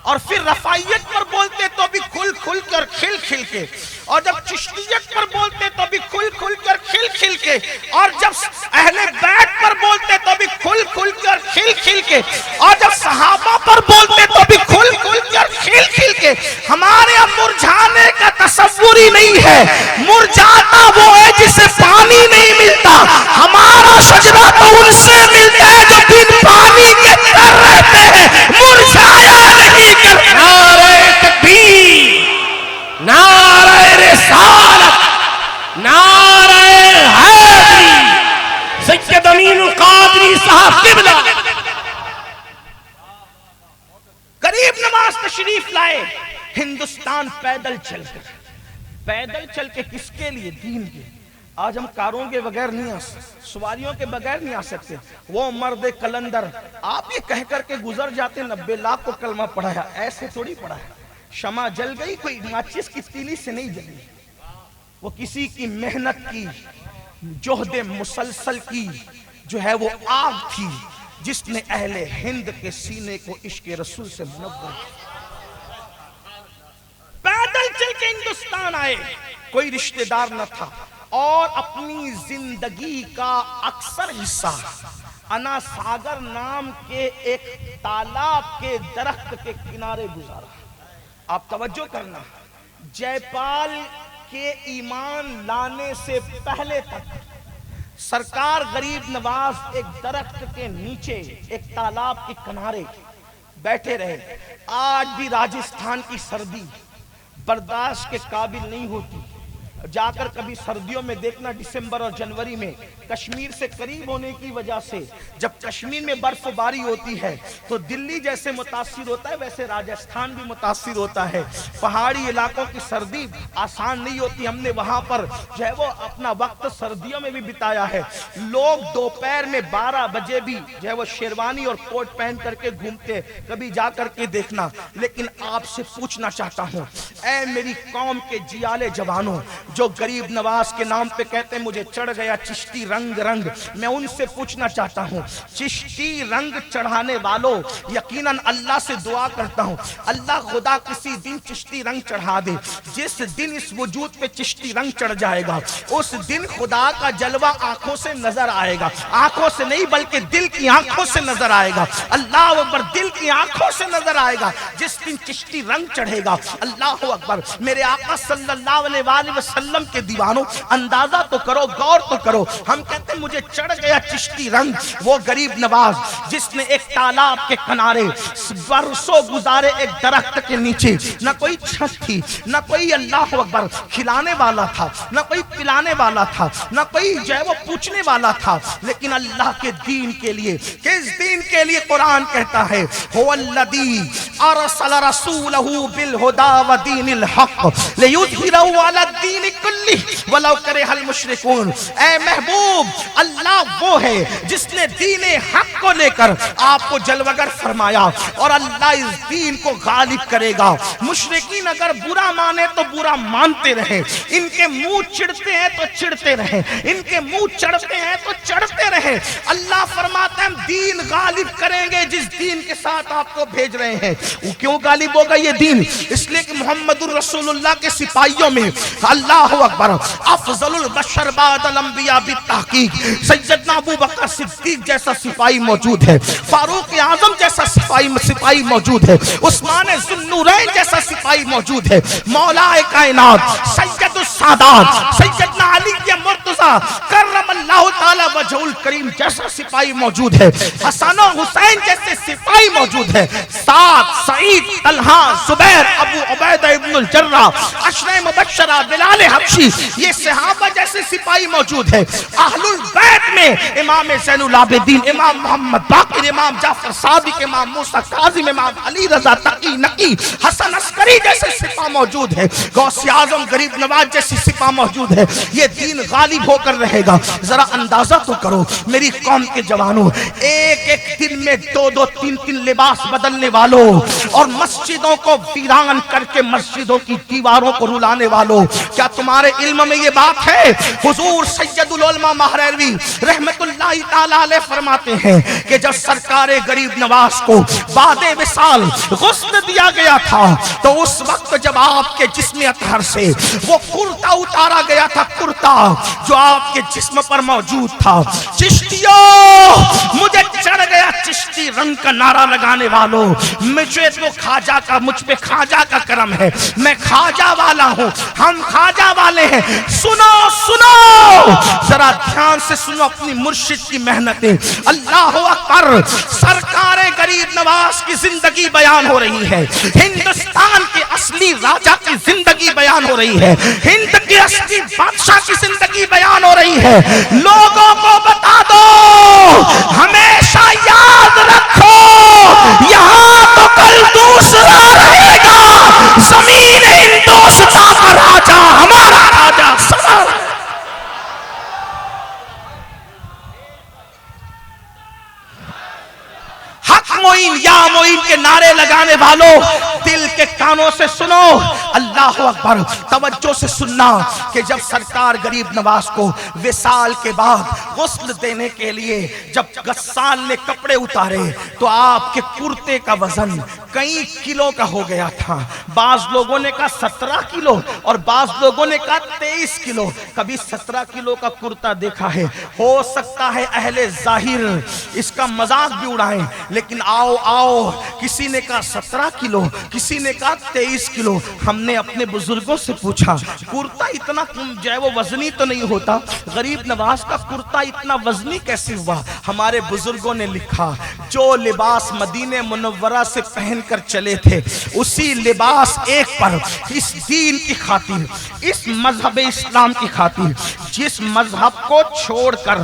اور پھر رفاعیت پر بولتے تو بھی کھل کھل کر کھل کھل کے، اور جب چشتیت پر بولتے تو بھی کھل کھل کر کھل کھل کے، اور جب اہل بیت پر بولتے تو بھی کھل کھل کر کھل کھل کے، اور جب صحابہ پر بولتے تو بھی کھل کھل کر کھل کھل کے۔ ہمارے اب مرجھانے کا تصور ہی نہیں ہے، مرجھاتا وہ ہے جسے پانی نہیں ملتا، ہمارا شجرہ تو ان سے ملتا ہے جو بن پانی کے تر رہتے ہیں، مرجھایا نہیں کرتا۔ نعرہ تکبیر، نعرہ رسالت، نعرہ حیدری، سید امین القادری صاحب قبلہ۔ غریب نواز تشریف لائے ہندوستان پیدل چل کے، کس کے لیے؟ دین کے۔ آج ہم کاروں کے بغیر نہیں آ سکتے، سواریوں کے بغیر نہیں آ سکتے۔ وہ مرد کلندر آپ یہ کہہ کر کے گزر جاتے 90 لاکھ کو کلمہ پڑھایا، ایسے تھوڑی پڑھایا۔ شمع جل گئی، کوئی ماچس کی تیلی سے نہیں جلی، وہ کسی کی محنت کی، جہد مسلسل کی جو ہے وہ آگ تھی جس نے اہل ہند کے سینے کو عشق رسول سے منور کیا۔ پیدل چل کے ہندوستان آئے، کوئی رشتہ دار نہ تھا، اور اپنی زندگی کا اکثر حصہ انا ساگر نام کے ایک تالاب کے درخت کے کنارے گزارا۔ آپ توجہ کرنا، جے پال کے ایمان لانے سے پہلے تک سرکار غریب نواز ایک درخت کے نیچے ایک تالاب کے کنارے بیٹھے رہے۔ آج بھی راجستھان کی سردی برداشت کے قابل نہیں ہوتی. جا کر کبھی سردیوں میں دیکھنا، دسمبر اور جنوری میں کشمیر سے قریب ہونے کی وجہ سے جب کشمیر میں برف باری ہوتی ہے تو دلی جیسے متاثر ہوتا ہے ویسے راجستھان بھی متاثر ہوتا ہے. پہاڑی علاقوں کی سردی آسان نہیں ہوتی. ہم نے وہاں پر جو ہے وہ اپنا وقت سردیوں میں بھی بتایا ہے. لوگ دوپہر میں 12 بجے بھی جو ہے وہ شیروانی اور کوٹ پہن کر کے گھومتے، کبھی جا کر کے دیکھنا. لیکن آپ سے پوچھنا چاہتا ہوں، اے میری قوم کے جیالے جوانوں جو غریب نواز کے نام پہ کہتے ہیں مجھے چڑھ گیا چشتی رنگ، میں ان سے پوچھنا چاہتا ہوں، چشتی رنگ چڑھانے والوں یقیناً اللہ سے دعا کرتا ہوں اللہ خدا کسی دن چشتی رنگ چڑھا دے. جس دن اس وجود پہ چشتی رنگ چڑھ جائے گا اس دن خدا کا جلوہ آنکھوں سے نظر آئے گا. آنکھوں سے نہیں بلکہ دل کی آنکھوں سے نظر آئے گا. اللہ اکبر، دل کی آنکھوں سے نظر آئے گا جس دن چشتی رنگ چڑھے گا. اللہ اکبر. میرے آقا صلی اللہ علیہ وآلہ وسلم کے دیوانوں، اندازہ تو کرو، غور تو کرو. ہم کہتے ہیں مجھے چڑھ گیا چشتی رنگ. وہ غریب نواز جس نے ایک تالاب کے کنارے برسوں گزارے ایک درخت کے نیچے، نہ کوئی چھت تھی، نہ کوئی اللہ اکبر کھلانے والا تھا، نہ کوئی پلانے والا تھا، نہ کوئی جو ہے وہ پوچھنے والا تھا، لیکن اللہ کے دین کے لیے، کس دین کے لیے؟ قرآن کہتا ہے هو الذی ارسل رسولہ بالہدی ودین الحق لیظہرہ علی الدین کلہ ولو کرہ المشرکون. اے محبوب، اللہ وہ ہے جس نے دین حق کو لے کر آپ کو جلوگر فرمایا اور اللہ اس دین کو غالب کرے گا. مشرکین اگر برا مانے تو برا مانتے رہے، ان کے منہ چڑھتے ہیں تو چڑھتے رہے، ان کے منہ چڑھتے ہیں تو چڑھتے رہے. اللہ فرماتا ہے ہم دین غالب کریں گے جس دین کے ساتھ آپ کو بھیج رہے ہیں. وہ کیوں غالب ہوگا یہ دین؟ اس لیے کہ محمد الرسول اللہ کے سپاہیوں میں اللہ اکبر افضل البشر بعد الانبیاء بالتحقیق سیدنا ابو بکر صدیق جیسا سپاہی موجود ہے، فاروق اعظم جیسا سپاہی موجود ہے، عثمان ذو النورین جیسا سپاہی موجود ہے، مولا کائنات سید السادات سیدنا علی مرتضی کرم اللہ تعالی وجہ الکریم جیسا سپاہی موجود ہے، حسن و حسین جیسے سپاہی موجود ہے، سعد، سعید، طلحہ، زبیر، ابو عبیدہ ابن الجراح، عشرہ مبشرہ، بلال حبشی، یہ صحابہ جیسے سپاہی موجود ہے. اہل البیت میں امام زین العابدین، امام محمد باقر، امام جعفر صادق، امام موسیٰ کاظم، امام علی رضا تقی نقی، حسن عسکری جیسے سپاہ موجود ہے، غوث اعظم غریب نواز جیسی سپاہ موجود ہے. یہ دین غالب ہو کر رہے گا. ذرا اندازہ تو کرو میری قوم کے جوانوں، ایک ایک دن میں 2-2 3-3 لباس بدلنے والوں اور مسجدوں کو ویران کر کے مسجدوں کی دیواروں کو رلانے والوں، کیا تمہارے علم میں یہ بات ہے؟ حضور سید العلماء مہروی رحمت اللہ تعالی علیہ فرماتے ہیں کہ جب سرکار غریب نواز کو بعد وصال غسل دیا گیا تھا تو اس وقت جب آپ کے جسم اطہر سے وہ کرتا اتارا گیا تھا، کرتا جو آپ کے جسم پر موجود تھا، چشتیوں مجھے چڑھ گیا چشتی رنگ کا نعرہ لگانے والوں، مجھے تو خواجہ کا، مجھ پہ خواجہ کا کرم ہے، میں خواجہ والا ہوں، ہم خواجہ والے ہیں. سنو سنو، ذرا دھیان سے سنو اپنی مرشد کی محنتیں. اللہ اکبر. سرکار غریب نواز کی زندگی بیان ہو رہی ہے، ہندوستان کے اصلی راجہ کی زندگی بیان ہو رہی ہے، ہند کے اصلی بادشاہ کی زندگی بیان ہو رہی ہے. لوگوں کو بتا دو، ہمیشہ یاد رکھو یہاں تو کل دوسرا رہے گا. زمین ہندوستان کا راجہ ہمارا راجہ سوال. حق معین یا معین کے نعرے لگانے والوں دل کے کانوں سے سنو. اللہ اکبر. توجہ سے سننا کہ جب سرکار غریب نواز کو وصال کے بعد غسل دینے کے لیے جب غسال نے کپڑے اتارے تو آپ کے کرتے کا وزن کئی کلو کا ہو گیا تھا. بعض لوگوں نے کہا 17 کلو اور بعض لوگوں نے کہا 23 کلو. کبھی 17 کلو کا کرتا دیکھا ہے، ہو سکتا ہے اہل ظاہر اس کا مذاق بھی اڑائیں، لیکن آؤ کسی نے کہا 17 کلو، کسی نے کہا 23 کلو. ہم نے اپنے بزرگوں سے پوچھا کرتا اتنا جو ہے وہ وزنی تو نہیں ہوتا, غریب نواز کا کرتا اتنا وزنی کیسے ہوا؟ ہمارے بزرگوں نے لکھا جو لباس مدینہ منورہ سے پہن کر چلے تھے اسی لباس ایک پر اس دین کی خاطر, اس مذہب اسلام کی خاطر, جس مذہب کو چھوڑ کر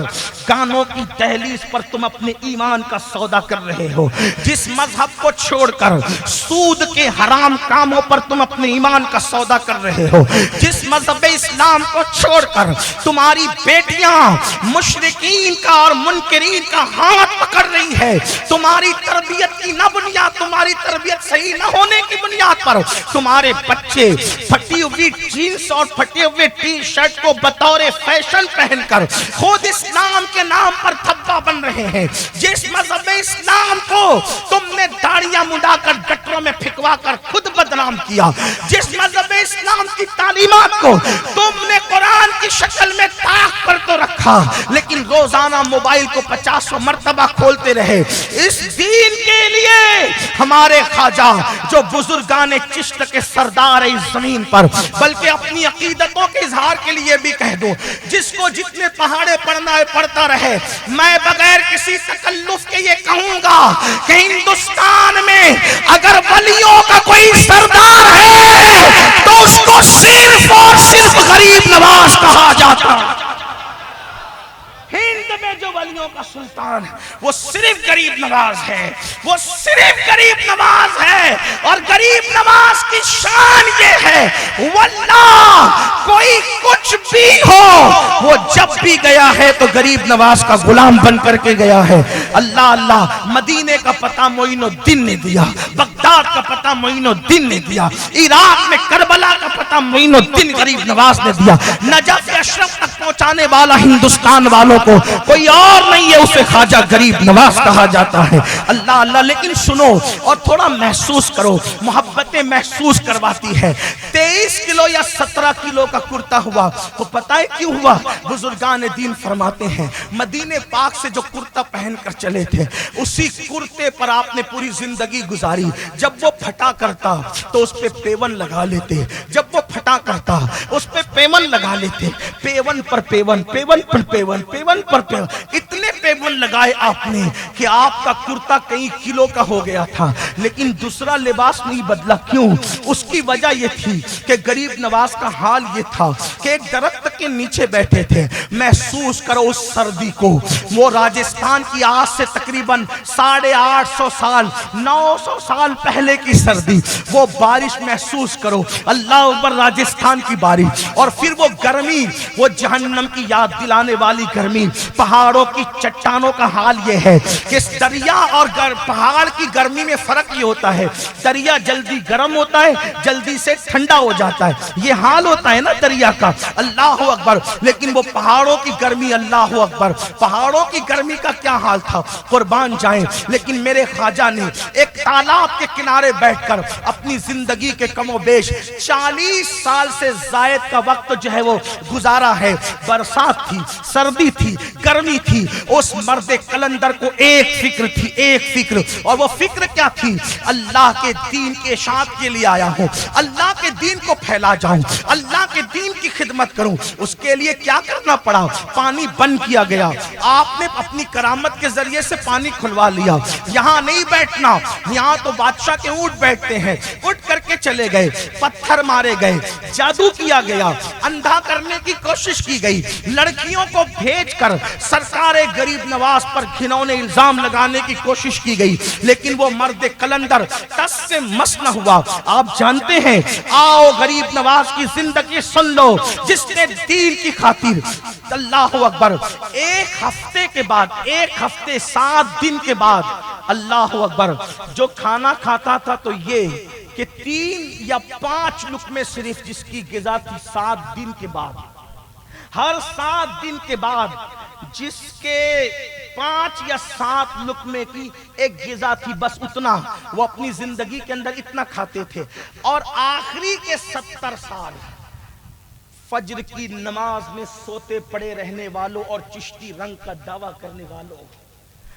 گانوں کی دہلیز پر تم اپنے ایمان کا سودا کر رہے ہو, جس مذہب کو چھوڑ کر سود کے حرام کاموں پر تم اپنے ایمان کا سودا کر رہے ہو, جس مذہب اسلام کو چھوڑ کر تمہاری بیٹیاں مشرکین کا اور منکرین کا ہاتھ پکڑ رہی ہے, تمہاری تربیت کی نہ بنیاد, تمہاری تربیت صحیح نہ ہونے کی بنیاد پر تمہارے بچے پھٹی ہوئی جینس اور پھٹے ہوئے ٹی شرٹ کو بطور فیشن پہن کر خود اسلام کے نام پر دھبا بن رہے ہیں, جس مذہب اسلام کو تم نے داڑیاں مڈا کر گٹروں میں پھکوا کر خود بدنام کیا, جس مذہب اسلام کی تعلیمات کو تم نے قرآن کی شکل میں طاق پر تو رکھا لیکن روزانہ موبائل کو 50 مرتبہ کھولتے رہے, اس دین کے لیے ہمارے خواجہ جو بزرگان چشت کے سردار اس زمین پر, بلکہ اپنی عقیدتوں کے اظہار کے لیے بھی کہہ دو جس کو جتنے پہاڑے پڑھنا ہے پڑھتا رہے, میں بغیر کسی تکلف کے یہ کہوں گا کہ ہندوستان میں اگر ولیوں کا کوئی سردار ہے تو اس کو صرف اور صرف غریب نواز کہا جاتا. ہند میں جو ولیوں کا سلطان وہ صرف غریب نواز ہے, وہ صرف غریب نواز ہے, اور غریب نواز کی شان یہ ہے واللہ کوئی کچھ بھی ہو وہ جب بھی گیا ہے تو غریب نواز کا غلام بن کر کے گیا ہے. اللہ اللہ, مدینے کا پتہ معین الدین نے دیا, بغداد کا پتہ معین الدین نے دیا, عراق میں کربلا کا پتہ معین الدین غریب نواز نے دیا, نجف اشرف تک پہنچانے والا ہندوستان والوں کو کوئی اور نہیں ہے, اسے خواجہ غریب نواز کہا جاتا ہے. اللہ اللہ, لیکن سنو اور تھوڑا محسوس کرو, محبتیں محسوس کرواتی ہے. 23 کلو یا 17 کلو کا کرتا ہوا, تو پتہ ہے کیوں ہوا؟ بزرگان دین فرماتے ہیں مدینے پاک سے جو کرتا پہن کر چلے تھے اسی کرتے پر آپ نے پوری زندگی گزاری. جب وہ پھٹا کرتا تو اس پہ پیون لگا لیتے, جب وہ پھٹا کرتا اس پہ پیون لگا لیتے, پیون پر پیون, پیون پر پیون, پیون پر پیون, اتنے پیون لگائے آپ نے کہ آپ کا کرتا کئی کلو کا ہو گیا تھا لیکن دوسرا لباس نہیں بدلا. کیوں؟ اس کی وجہ یہ تھی کہ غریب نواز کا حال یہ تھا کہ ایک درخت کے نیچے بیٹھے تھے. محسوس کرو اس سردی کو, وہ راجستھان کی آج سے تقریباً 850 سال 900 سال پہلے کی سردی, وہ بارش محسوس کرو, اللہ اکبر, راجستھان کی بارش, اور پھر وہ گرمی, وہ جہنم کی یاد دلانے والی گرمی. پہاڑوں کی چٹانوں کا حال یہ ہے کہ دریا اور پہاڑ کی گرمی میں فرق یہ ہوتا ہے, دریا جلدی گرم ہوتا ہے, جلدی سے ٹھنڈا ہو جاتا ہے, یہ حال ہوتا ہے نا دریا کا. اللہ اکبر, لیکن وہ پہاڑوں کی گرمی, اللہ اکبر, پہاڑوں کی گرمی کا کیا حال تھا قربان جائیں. لیکن میرے خواجہ نے ایک تالاب کے کنارے بیٹھ کر اپنی زندگی کے کم و بیش 40 سال سے زائد کا وقت جو ہے وہ گزارا ہے. برسات تھی, سردی تھی, گرمی تھی, اس مرد کلندر کو ایک فکر تھی, ایک فکر, اور وہ فکر کیا تھی؟ اللہ کے دین کے اشاعت کے لیے آیا ہوں, اللہ کے دین کو پھیلا جاؤں, اللہ کے دین کی خدمت کروں. اس کے لیے کیا کرنا پڑا؟ پانی بند کیا گیا, آپ نے اپنی کرامت کے ذریعے سے پانی کھلوا لیا. یہاں نہیں بیٹھنا, یہاں تو بادشاہ کے اونٹ بیٹھتے ہیں, اٹھ کر کے چلے گئے, پتھر مارے گئے, جادو کیا گیا, اندھا کرنے کی کوشش کی گئی, لڑکیوں کو بھیج کر سرکار غریب نواز پر گھنونے الزام لگانے کی کوشش کی گئی, لیکن وہ مرد کلندر ٹس سے مس نہ ہوا. آپ جانتے ہیں, آؤ غریب نواز کی زندگی سن لو جس نے دین کی خاطر, اللہ اکبر, ایک ہفتے کے بعد, ایک ہفتے 7 دن کے بعد, اللہ اکبر, جو کھانا کھاتا تھا تو یہ کہ 3 یا 5 لقمے صرف جس کی غذا تھی 7 دن کے بعد, ہر 7 دن کے بعد جس کے 5 یا 7 لقمے کی ایک غذا تھی, بس اتنا وہ اپنی زندگی کے اندر اتنا کھاتے تھے. اور آخری کے 70 سال فجر کی نماز میں سوتے پڑے رہنے والوں اور چشتی رنگ کا دعویٰ کرنے والوں,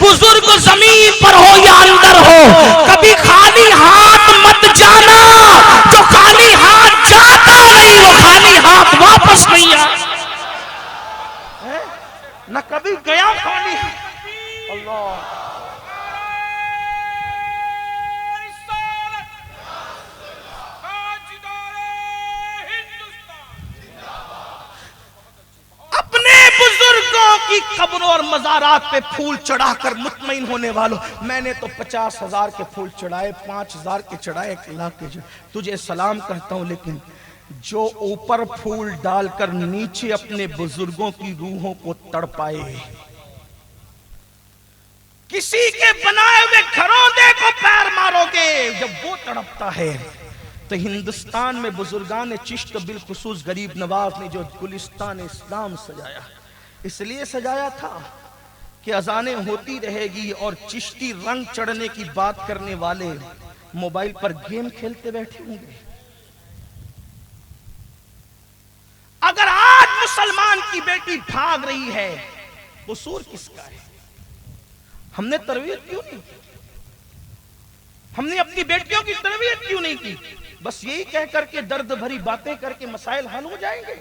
بزرگ زمین پر ہو یا اندر ہو, کبھی خالی ہاتھ مت جانا. جو خالی ہاتھ جاتا نہیں وہ خالی ہاتھ واپس نہیں آتا. نہ کبھی گیا خالی. اللہ اپنے بزرگوں کی قبروں اور مزارات پہ پھول چڑھا کر مطمئن ہونے والوں, میں نے تو 50,000 کے پھول چڑھائے, 5,000 کے چڑھائے, 1,00,000 کے چڑھائے, تجھے سلام کرتا ہوں. لیکن جو اوپر پھول ڈال کر نیچے اپنے بزرگوں کی روحوں کو تڑپائے, کسی کے بنائے ہوئے گھروندے کو پیر مارو گے جب وہ تڑپتا ہے. تو ہندوستان میں بزرگان چشت بالخصوص غریب نواز نے جو گلستان اسلام سجایا, اس لیے سجایا تھا کہ اذانیں ہوتی رہے گی اور چشتی رنگ چڑھنے کی بات کرنے والے موبائل پر گیم کھیلتے بیٹھے ہوں گے. اگر آج مسلمان کی بیٹی بھاگ رہی ہے, قصور کس کا ہے؟ ہم نے تربیت کیوں نہیں کی؟ ہم نے اپنی بیٹیوں کی تربیت کیوں نہیں کی؟ بس یہی کہہ کر کے درد بھری باتیں کر کے مسائل حل ہو جائیں گے.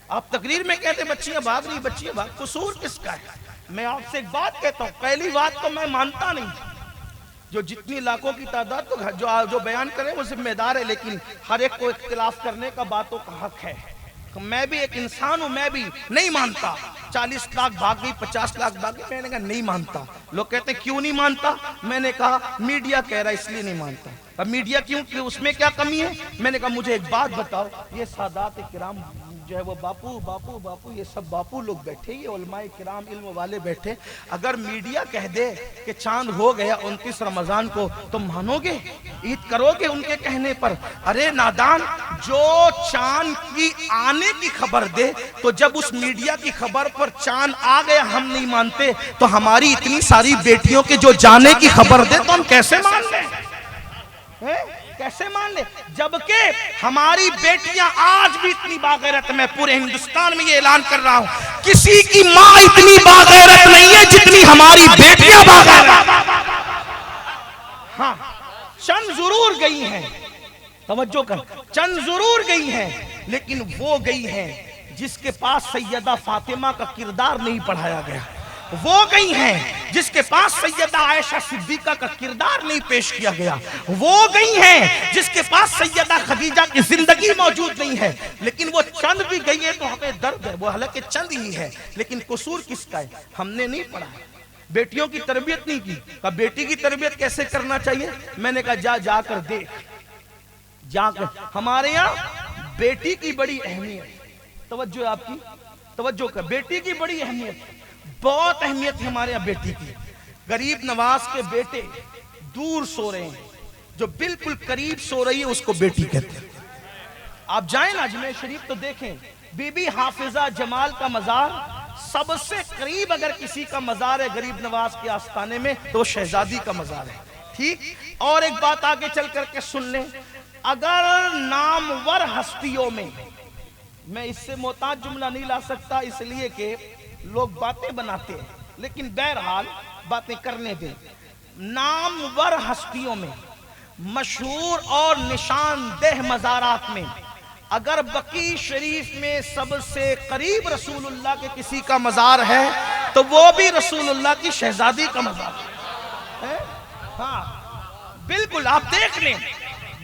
آپ تقریر میں کہتے بچیاں بھاگ رہی, بچیاں بھاگ, قصور کس کا ہے؟ میں آپ سے ایک بات کہتا ہوں, پہلی بات تو میں مانتا نہیں جو جتنی لاکھوں کی تعداد تو جو بیان کرے وہ ذمہ دار ہے, لیکن ہر ایک کو اختلاف کرنے کا باتوں کا حق ہے. میں بھی ایک انسان ہوں, میں بھی نہیں مانتا 40 لاکھ بھاگ گئی, 50 لاکھ بھاگ گئی. میں نے کہا نہیں مانتا. لوگ کہتے ہیں کیوں نہیں مانتا؟ میں نے کہا میڈیا کہہ رہا ہے اس لیے نہیں مانتا. اب میڈیا کیوں, اس میں کیا کمی ہے؟ میں نے کہا مجھے ایک بات بتاؤ, یہ سادات کرام جو ہے وہ باپو باپو باپو یہ سب باپو لوگ بیٹھے, یہ علماء کرام علم والے بیٹھے, اگر میڈیا کہہ دے کہ چاند ہو گیا 29 رمضان کو تو مانو گے, عید کرو گے ان کے کہنے پر؟ ارے نادان, جو چاند کی آنے کی خبر دے تو جب اس میڈیا کی خبر پر چاند آ گیا ہم نہیں مانتے, تو ہماری اتنی ساری بیٹیوں کے جو جانے کی خبر دے تو ہم کیسے مان لیں؟ کیسے مان لیں؟ جبکہ ہماری بیٹیاں آج بھی اتنی باغیرت. میں پورے ہندوستان میں یہ اعلان کر رہا ہوں, کسی کی ماں اتنی باغیرت نہیں ہے جتنی ہماری بیٹیاں باغیرت. ہاں چند ضرور گئی ہیں, توجہ کر, چند ضرور گئی ہیں, لیکن وہ گئی ہیں جس کے پاس سیدہ فاطمہ کا کردار نہیں پڑھایا گیا. وہ گئی ہیں جس کے پاس سیدہ عائشہ صدیقہ کا کردار نہیں پیش کیا گیا. وہ گئی ہیں جس کے پاس سیدہ خدیجہ کی زندگی موجود نہیں ہے. لیکن وہ چند بھی گئی ہیں تو ہمیں درد ہے, وہ حالانکہ چند ہی ہے, لیکن قصور کس کا ہے؟ ہم نے نہیں پڑھا, بیٹیوں کی تربیت نہیں کی. کہا بیٹی کی تربیت کیسے کرنا چاہیے؟ میں نے کہا جا کر دیکھ, جا کر. ہمارے یہاں بیٹی کی بڑی اہمیت, توجہ ہے آپ کی, توجہ کر, بیٹی کی بڑی اہمیت, بہت اہمیت ہے ہمارے یہاں بیٹی کی. غریب نواز کے بیٹے دور سو رہے ہیں, جو بالکل قریب سو رہی ہے اس کو بیٹی کہتے ہیں. آپ جائیں نا اجمیر شریف تو دیکھیں, بی بی حافظہ جمال کا مزار سب سے قریب اگر کسی کا مزار ہے غریب نواز کے آستانے میں تو شہزادی کا مزار ہے. ٹھیک, اور ایک بات آگے چل کر کے سن لیں, اگر نامور ہستیوں میں اس سے محتاج جملہ نہیں لا سکتا اس لیے کہ لوگ باتیں بناتے ہیں, لیکن بہرحال باتیں کرنے دیں. نامور ہستیوں میں, مشہور اور نشان دہ مزارات میں, اگر بقیع شریف میں سب سے قریب رسول اللہ کے کسی کا مزار ہے تو وہ بھی رسول اللہ کی شہزادی کا مزار ہے. ہاں بالکل, آپ دیکھ لیں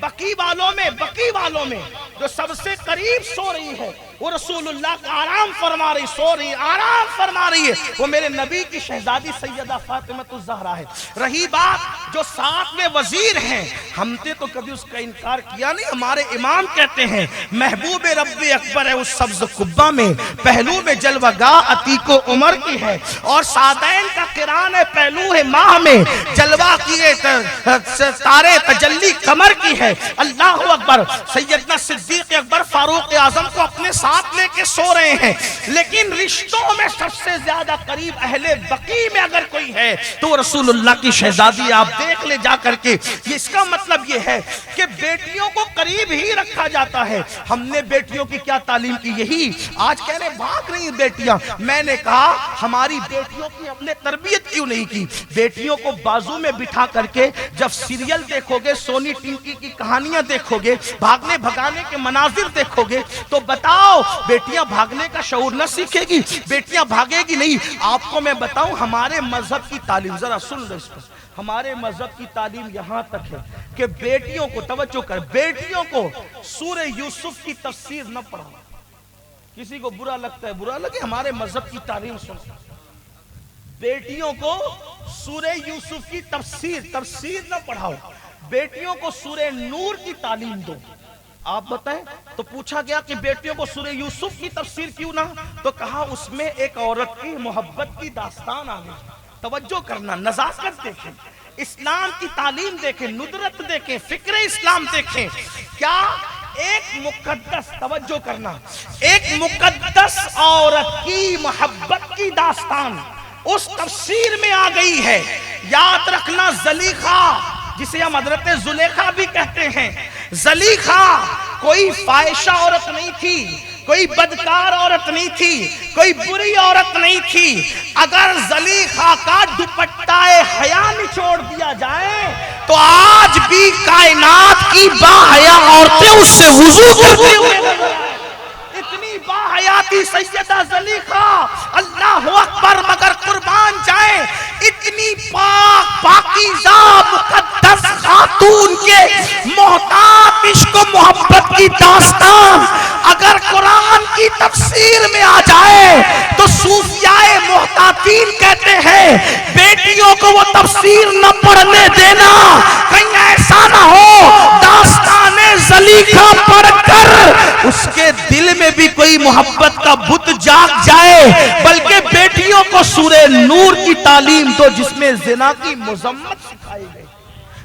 بقیع والوں میں جو سب سے قریب سو رہی ہے وہ رسول اللہ کا آرام فرما رہی, سو رہی, آرام فرما رہی ہے, وہ میرے نبی کی شہزادی سیدہ فاطمہ الزہرا ہے. رہی بات جو ساتھ میں وزیر ہیں, ہم نے تو کبھی اس کا انکار کیا نہیں. ہمارے امام کہتے ہیں محبوب رب اکبر ہے اس سبز قبہ میں, پہلو میں جلوہ گاہ عتیق و عمر کی ہے, اور سادین کا قران ہے پہلو ہے ماہ میں, جلوہ کیے تارے تجلی قمر کی ہے. اللہ اکبر. سیدنا صدیق اکبر فاروق اعظم کو اپنے ساتھ ساتھ لے کے سو رہے ہیں، لیکن رشتوں میں سب سے زیادہ قریب اہل بقیع میں اگر کوئی ہے تو رسول اللہ کی شہزادی، آپ دیکھ لے جا کر کے۔ اس کا مطلب یہ ہے کہ بیٹیوں کو قریب ہی رکھا جاتا ہے۔ ہم نے بیٹیوں کی کیا تعلیم کی؟ یہی آج کہہ رہے بھاگ رہی ہیں بیٹیاں۔ میں نے کہا ہماری بیٹیوں کی ہم نے تربیت کیوں نہیں کی؟ بیٹیوں کو بازو میں بٹھا کر کے جب سیریل دیکھو گے، سونی ٹنکی کی کہانیاں دیکھو گے، بھاگنے بھگانے کے مناظر دیکھو گے، تو بتاؤ بیٹیاں بھاگنے کا شعور نہ سیکھے گی؟ بیٹیاں بھاگے گی نہیں۔ آپ کو میں بتاؤں ہمارے مذہب کی تعلیم، ذرا سن لو اس کو، ہمارے مذہب کی تعلیم یہاں تک ہے کہ بیٹیوں کو، توجہ کر، بیٹیوں کو سورہ یوسف کی تفسیر نہ پڑھاؤ۔ کسی کو برا لگتا ہے برا لگے، ہمارے مذہب کی تعلیم سن۔ بیٹیوں کو سورہ یوسف کی تفسیر نہ پڑھاؤ، بیٹیوں کو سورہ نور کی تعلیم دو۔ آپ بتائیں، تو پوچھا گیا کہ بیٹیوں کو سورہ یوسف کی تفسیر کیوں نہ؟ تو کہا اس میں ایک عورت کی محبت کی داستان آ گئی۔ توجہ کرنا، نزاکت دیکھیں، اسلام کی تعلیم دیکھیں، ندرت دیکھیں، فکر اسلام دیکھیں۔ کیا ایک مقدس، توجہ کرنا، ایک مقدس عورت کی محبت کی داستان اس تفسیر میں آ گئی ہے۔ یاد رکھنا، زلیخا جسے ہم حضرت زلیخا بھی کہتے ہیں، زلیخا کوئی فاحشہ عورت نہیں تھی، کوئی بدکار عورت نہیں تھی، کوئی بری عورت نہیں تھی۔ اگر زلیخا کا دوپٹہ حیا نچوڑ دیا جائے تو آج بھی کائنات کی باحیا عورتیں اس سے وضو کرتے ہوئے نظر آئیں۔ اتنی باحیاتی سیدہ زلیخا، اللہ اکبر، مگر قربان جائیں اتنی پاک پاکیزہ مقدس خاتون کے محتاط عشق و محبت کی داستان اگر قرآن کی تفسیر میں آ جائے تو صوفیائے محتاطین کہتے ہیں بیٹیوں کو وہ تفسیر نہ پڑھنے دینا، کہیں ایسا نہ ہو داستان زلیخا پڑھ کر اس کے دل میں بھی کوئی محبت کا بت جاگ جائے، بلکہ بیٹیوں کو سورہ نور کی تعلیم دو جس میں زنا کی مذمت سکھائی گئی،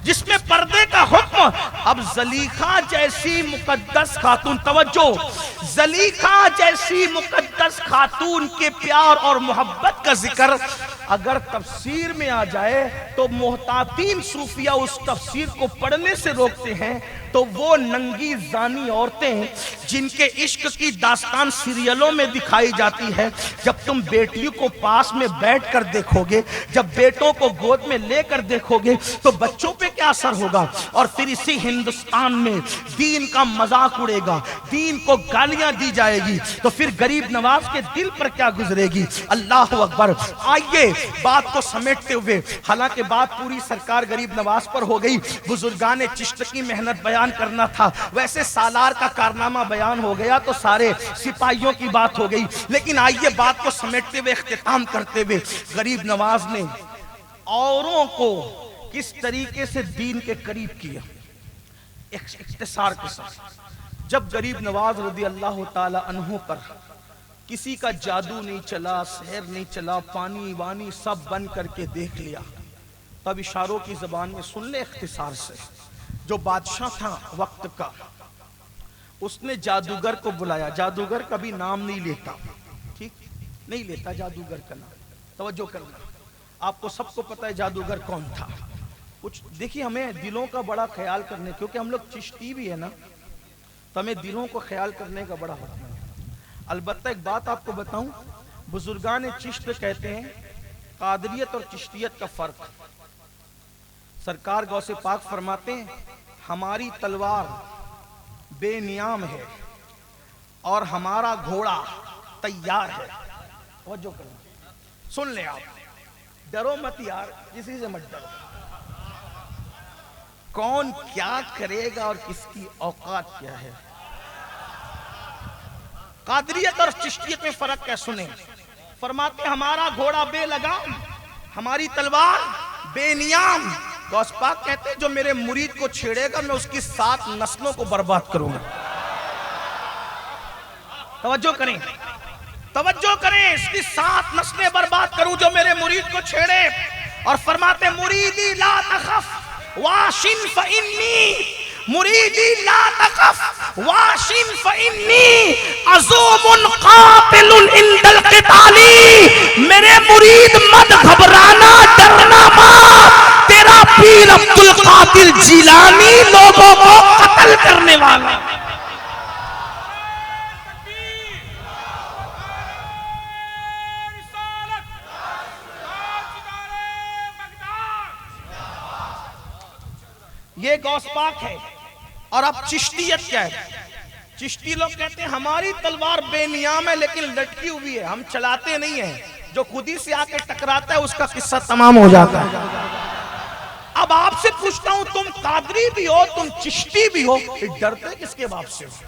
جس میں پردے کا حکم۔ اب زلیخا جیسی مقدس خاتون، توجہ، زلیخا جیسی مقدس خاتون کے پیار اور محبت کا ذکر اگر تفسیر میں آ جائے تو محتاطین صوفیہ اس تفسیر کو پڑھنے سے روکتے ہیں۔ تو وہ ننگی زانی عورتیں جن کے عشق کی داستان سیریلوں میں دکھائی جاتی ہے، جب تم بیٹیوں کو پاس میں بیٹھ کر دیکھو گے، جب بیٹوں کو گود میں لے کر دیکھو گے تو بچوں پہ کیا اثر ہوگا؟ اور پھر اسی ہندوستان میں دین کا مذاق اڑے گا، دین کو گالیاں دی جائے گی، تو پھر غریب نواز کے دل پر کیا گزرے گی؟ اللہ اکبر۔ آئیے بات کو سمیٹتے ہوئے، حالانکہ بات پوری سرکار غریب نواز پر ہو گئی، بزرگان چشت کی محنت بیان کرنا تھا، ویسے سالار کا کارنامہ بیان ہو گیا تو سارے سپاہیوں کی بات ہو گئی، لیکن آئیے بات کو سمیٹتے ہوئے، اختتام کرتے ہوئے، غریب نواز نے اوروں کو کس طریقے سے دین کے قریب کیا، اختصار کے ساتھ۔ جب غریب نواز رضی اللہ تعالی عنہ پر کسی کا جادو نہیں چلا، سحر نہیں چلا، پانی وانی سب بن کر کے دیکھ لیا، تب اشاروں کی زبان میں سن لے اختصار سے۔ جو بادشاہ تھا وقت کا، اس نے جادوگر کو بلایا۔ جادوگر کبھی نام نہیں لیتا، ٹھیک نہیں لیتا جادوگر کا نام، توجہ کرنا، آپ کو سب کو پتا ہے جادوگر کون تھا۔ کچھ دیکھیے، ہمیں دلوں کا بڑا خیال کرنے، کیونکہ ہم لوگ چشتی بھی ہے نا، تو ہمیں دلوں کو خیال کرنے کا بڑا حکم ہے۔ البتہ ایک بات آپ کو بتاؤں، بزرگان چشت کہتے ہیں قادریت اور چشتیت کا فرق۔ سرکار غوث پاک فرماتے ہیں ہماری تلوار بے نیام ہے اور ہمارا گھوڑا تیار ہے۔ توجہ کرنا، سن لیں آپ، ڈرو مت یار، کسی سے مت ڈرو۔ کون کیا کرے گا اور کس کی اوقات کیا ہے۔ قادریت اور چشتیت میں فرق ہے، سنیں۔ فرماتے ہمارا گھوڑا بے لگام، ہماری تلوار بے نیام۔ غوث پاک کہتے ہیں جو میرے مرید کو چھیڑے گا میں اس کی 7 نسلوں کو برباد کروں گا۔ توجہ کریں، توجہ کریں، اس کی 7 نسلیں برباد کروں جو میرے مرید کو چھیڑے۔ اور فرماتے مریدی لا تخف واشن فإنی، مریدی لا تخف واشم فإنی عزوم قاتل عند القتال، میرے مرید مت گھبرانا ڈرنا مت، تیرا پیر عبد القادر جیلانی لوگوں کو قتل کرنے والا۔ یہ غوث پاک ہے۔ اور اب چشتیت کیا ہے؟ چشتی لوگ کہتے ہیں ہماری تلوار بے نیام ہے لیکن لٹکی ہوئی ہے، ہم چلاتے نہیں ہیں، جو خودی سے آ کے ٹکراتا ہے اس کا قصہ تمام ہو جاتا ہے۔ اب آپ سے پوچھتا ہوں، تم قادری بھی ہو، تم چشتی بھی ہو، ڈرتے کس کے باپ سے ہو؟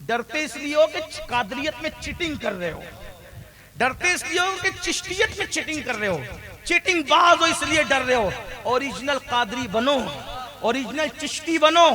ڈرتے اس لیے ہو کہ قادریت میں چیٹنگ کر رہے ہو، ڈرتے اس لیے ہو کہ چشتیت میں چیٹنگ کر رہے ہو، چیٹنگ باز ہو اس لیے ڈر رہے ہو۔ اوریجنل قادری بنو، اوریجنل چشتی بنو،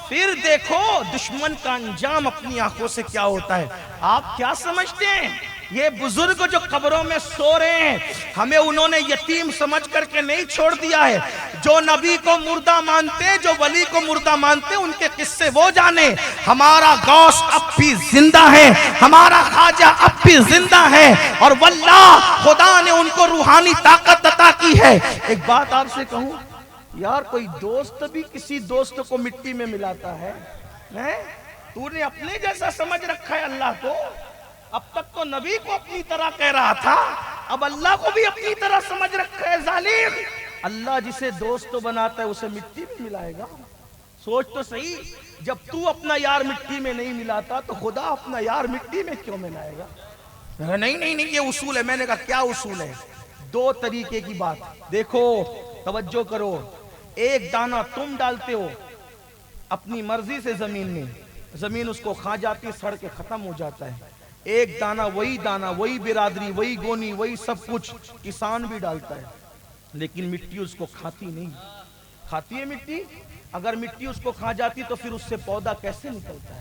پھر دیکھو دشمن کا انجام اپنی آنکھوں سے کیا ہوتا ہے۔ آپ کیا سمجھتے ہیں یہ بزرگ جو قبروں میں سو رہے ہیں، ہمیں انہوں نے یتیم سمجھ کر کے نہیں چھوڑ دیا ہے؟ جو نبی کو مردہ مانتے، جو ولی کو مردہ مانتے، ان کے قصے وہ جانے۔ ہمارا غوث اب بھی زندہ ہے، ہمارا خواجہ اب بھی زندہ ہے، اور واللہ خدا نے ان کو روحانی طاقت عطا کی ہے۔ ایک بات آپ سے کہوں یار، کوئی دوست بھی کسی دوست کو مٹی میں ملاتا ہے؟ تو نے اپنے جیسا سمجھ رکھا ہے اللہ کو؟ اب تک تو نبی کو اپنی طرح کہہ رہا تھا، اب اللہ کو بھی اپنی طرح سمجھ رکھا ہے ظالم۔ اللہ جسے دوست بناتا ہے اسے مٹی میں ملائے گا؟ سوچ تو صحیح، جب تو اپنا یار مٹی میں نہیں ملاتا تو خدا اپنا یار مٹی میں کیوں ملائے گا؟ نہیں نہیں نہیں، یہ اصول ہے۔ میں نے کہا کیا اصول ہے؟ دو طریقے کی بات دیکھو، توجہ کرو۔ ایک دانہ تم ڈالتے ہو اپنی مرضی سے زمین میں، زمین اس کو کھا جاتی، سڑ کے ختم ہو جاتا ہے۔ ایک دانہ، وہی برادری، وہی گونی، وہی سب کچھ کسان بھی ڈالتا ہے، لیکن مٹی اس کو کھاتی نہیں۔ کھاتی ہے مٹی؟ اگر مٹی اس کو کھا جاتی تو پھر اس سے پودا کیسے نکلتا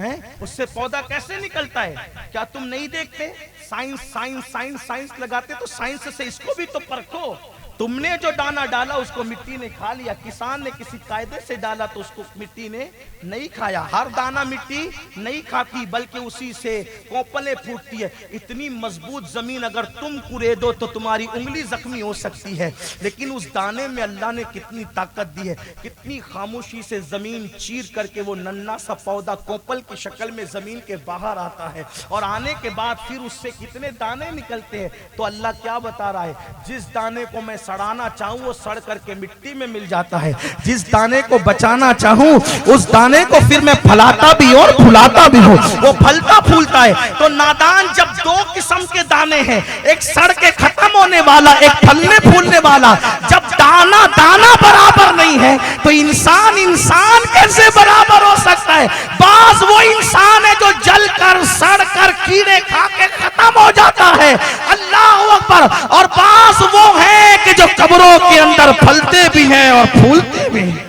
ہے؟ اس سے پودا کیسے نکلتا ہے؟ کیا تم نہیں دیکھتے؟ سائنس سائنس سائنس سائنس لگاتے تو سائنس سے اس کو بھی تو پرکھو۔ تم نے جو دانہ ڈالا اس کو مٹی نے کھا لیا، کسان نے کسی قاعدے سے ڈالا تو اس کو مٹی نے نہیں کھایا۔ ہر دانہ مٹی نہیں کھاتی بلکہ اسی سے کوپلیں پھوٹتی ہے۔ اتنی مضبوط زمین اگر تم کرے دو تو تمہاری انگلی زخمی ہو سکتی ہے، لیکن اس دانے میں اللہ نے کتنی طاقت دی ہے، کتنی خاموشی سے زمین چیر کر کے وہ ننھا سا پودا کوپل کی شکل میں زمین کے باہر آتا ہے، اور آنے کے بعد پھر اس سے کتنے دانے نکلتے ہیں۔ تو اللہ کیا بتا رہا ہے؟ جس دانے کو میں سڑانا چاہوں وہ سڑ کر کے مٹی میں مل جاتا ہے، جس دانے کو بچانا چاہوں اس دانے کو پھر میں پھلاتا بھی اور پھلاتا بھی ہوں، وہ پھلتا پھولتا ہے۔ تو نادان جب دو قسم کے دانے ہیں، ایک سڑ کے ختم ہونے والا، ایک پھلنے پھولنے والا، جب دانا دانا برابر نہیں ہے تو انسان کیسے برابر ہو سکتا ہے؟ بعض وہ انسان ہے جو جل کر سڑ کر کیڑے کھا کے ختم ہو جاتا ہے، اللہ اکبر، اور بعض وہ ہیں کہ جو قبروں کے اندر پھلتے بھی ہیں اور پھولتے بھی ہیں۔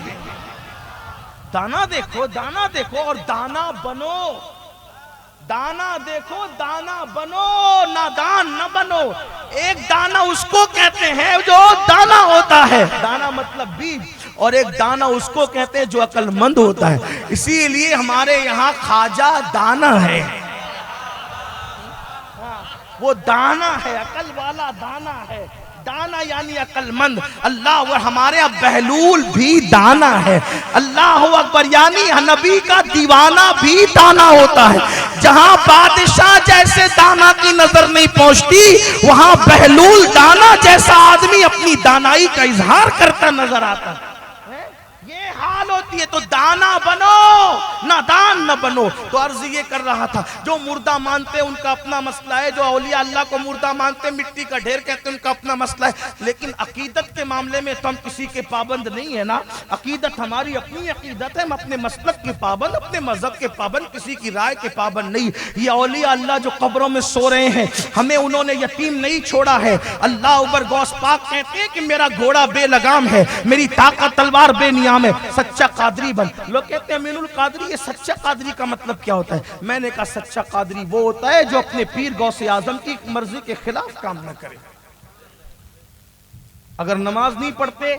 دانا دیکھو، دانا دیکھو اور دانا بنو۔ دانا دیکھو، دانا بنو، نادان نہ بنو۔ ایک دانا اس کو کہتے ہیں جو دانا ہوتا ہے، دانا مطلب بیج، اور ایک دانا اس کو کہتے ہیں جو عقل مند ہوتا ہے۔ اسی لیے ہمارے یہاں خواجہ دانا ہے، وہ دانا ہے، عقل والا دانا ہے، دانا یعنی عقل مند۔ اللہ، ہمارے اب بہلول بھی دانا ہے، اللہ اکبر، یعنی نبی کا دیوانہ بھی دانا ہوتا ہے۔ جہاں بادشاہ جیسے دانا کی نظر نہیں پہنچتی، وہاں بہلول دانا جیسا آدمی اپنی دانائی کا اظہار کرتا نظر آتا ہے۔ یہ حال ہوتی ہے، تو دانا بنو، نادان نہ بنو۔ تو عرض یہ کر رہا تھا، جو مردہ مانتے ہیں ان کا اپنا مسئلہ ہے، جو اولیاء اللہ کو مردہ مانتے ہیں، مٹی کا ڈھیر کہتے ہیں، ان کا اپنا مسئلہ ہے، لیکن عقیدت کے معاملے میں تو ہم کسی کے پابند نہیں ہے نا۔ عقیدت ہماری اپنی عقیدت ہے، ہم اپنے مسلک کے پابند، اپنے مذہب کے پابند، کسی کی رائے کے پابند نہیں۔ یہ اولیاء اللہ جو قبروں میں سو رہے ہیں، ہمیں انہوں نے یتیم نہیں چھوڑا ہے۔ اللہ اوپر غوث پاک کہتے ہیں کہ میرا گھوڑا بے لگام ہے، میری طاقت تلوار بے نیام ہے، سچا قادری بن۔ لوگ کہتے ہیں امین القادری، یہ سچا قادری کا مطلب کیا ہوتا ہے؟ میں نے کہا سچا قادری وہ ہوتا ہے جو اپنے پیر غوث اعظم کی مرضی کے خلاف کام نہ کرے۔ اگر نماز نہیں پڑھتے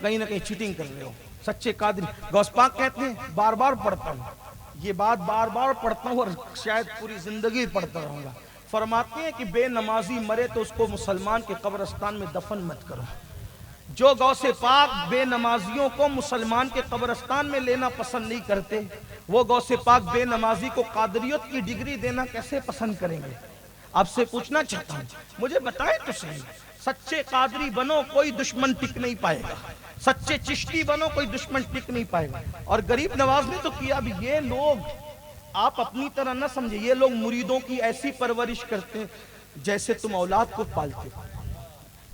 کہیں نہ کہیں چیٹنگ کر رہے ہو، سچے قادری. غوث پاک کہتے ہیں بار بار پڑھتا ہوں یہ بات، بار بار پڑھتا ہوں اور شاید پوری زندگی پڑھتا رہوں گا. فرماتے ہیں کہ بے نمازی مرے تو اس کو مسلمان کے قبرستان میں دفن مت کرو. جو غوث پاک بے نمازیوں کو مسلمان کے قبرستان میں لینا پسند نہیں کرتے، وہ غوث پاک بے نمازی کو قادریت کی ڈگری دینا کیسے پسند کریں گے؟ آپ سے پوچھنا چاہتا ہوں، مجھے بتائیں تو صحیح. سچے قادری بنو، کوئی دشمن ٹک نہیں پائے گا. سچے چشتی بنو، کوئی دشمن ٹک نہیں پائے گا. اور غریب نواز نے تو کیا بھی. یہ لوگ آپ اپنی طرح نہ سمجھے، یہ لوگ مریدوں کی ایسی پرورش کرتے ہیں جیسے تم اولاد کو پالتے ہو.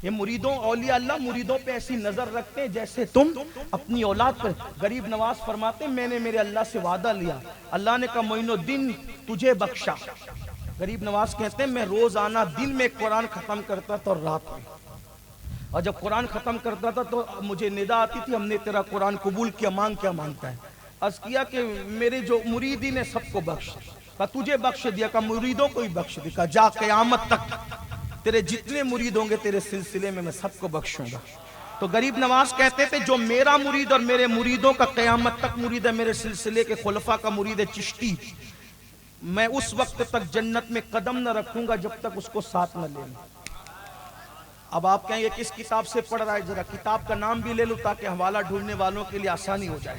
یہ مریدوں، اولیاء اللہ مریدوں پہ ایسی نظر رکھتے ہیں جیسے تم اپنی اولاد پر. غریب نواز فرماتے ہیں میں نے میرے اللہ سے وعدہ لیا، اللہ نے کہا معین الدین تجھے بخشا. غریب نواز کہتے ہیں میں روزانہ دن میں قرآن ختم کرتا تھا اور رات میں، اور جب قرآن ختم کرتا تھا تو مجھے ندا آتی تھی ہم نے تیرا قرآن قبول کیا، مانگ کیا مانگتا ہے. عرض کیا کہ میرے جو مریدین نے سب کو بخش، کہا تجھے بخش دیا، کہا مریدوں کو ہی بخش دیا، کہا جا قیامت تک تیرے جتنے مرید ہوں گے تیرے سلسلے میں سب کو بخشوں گا. تو غریب نواز کہتے تھے جو میرا مرید اور میرے مریدوں کا قیامت تک مرید ہے، میرے سلسلے کے خلفاء کا مرید ہے چشتی، میں اس وقت تک جنت میں قدم نہ رکھوں گا جب تک اس کو ساتھ نہ لے لوں. اب آپ کہیں یہ کس کتاب سے پڑھ رہا ہے؟ ذرا کتاب کا نام بھی لے لوں تاکہ حوالہ ڈھونڈنے والوں کے لیے آسانی ہو جائے.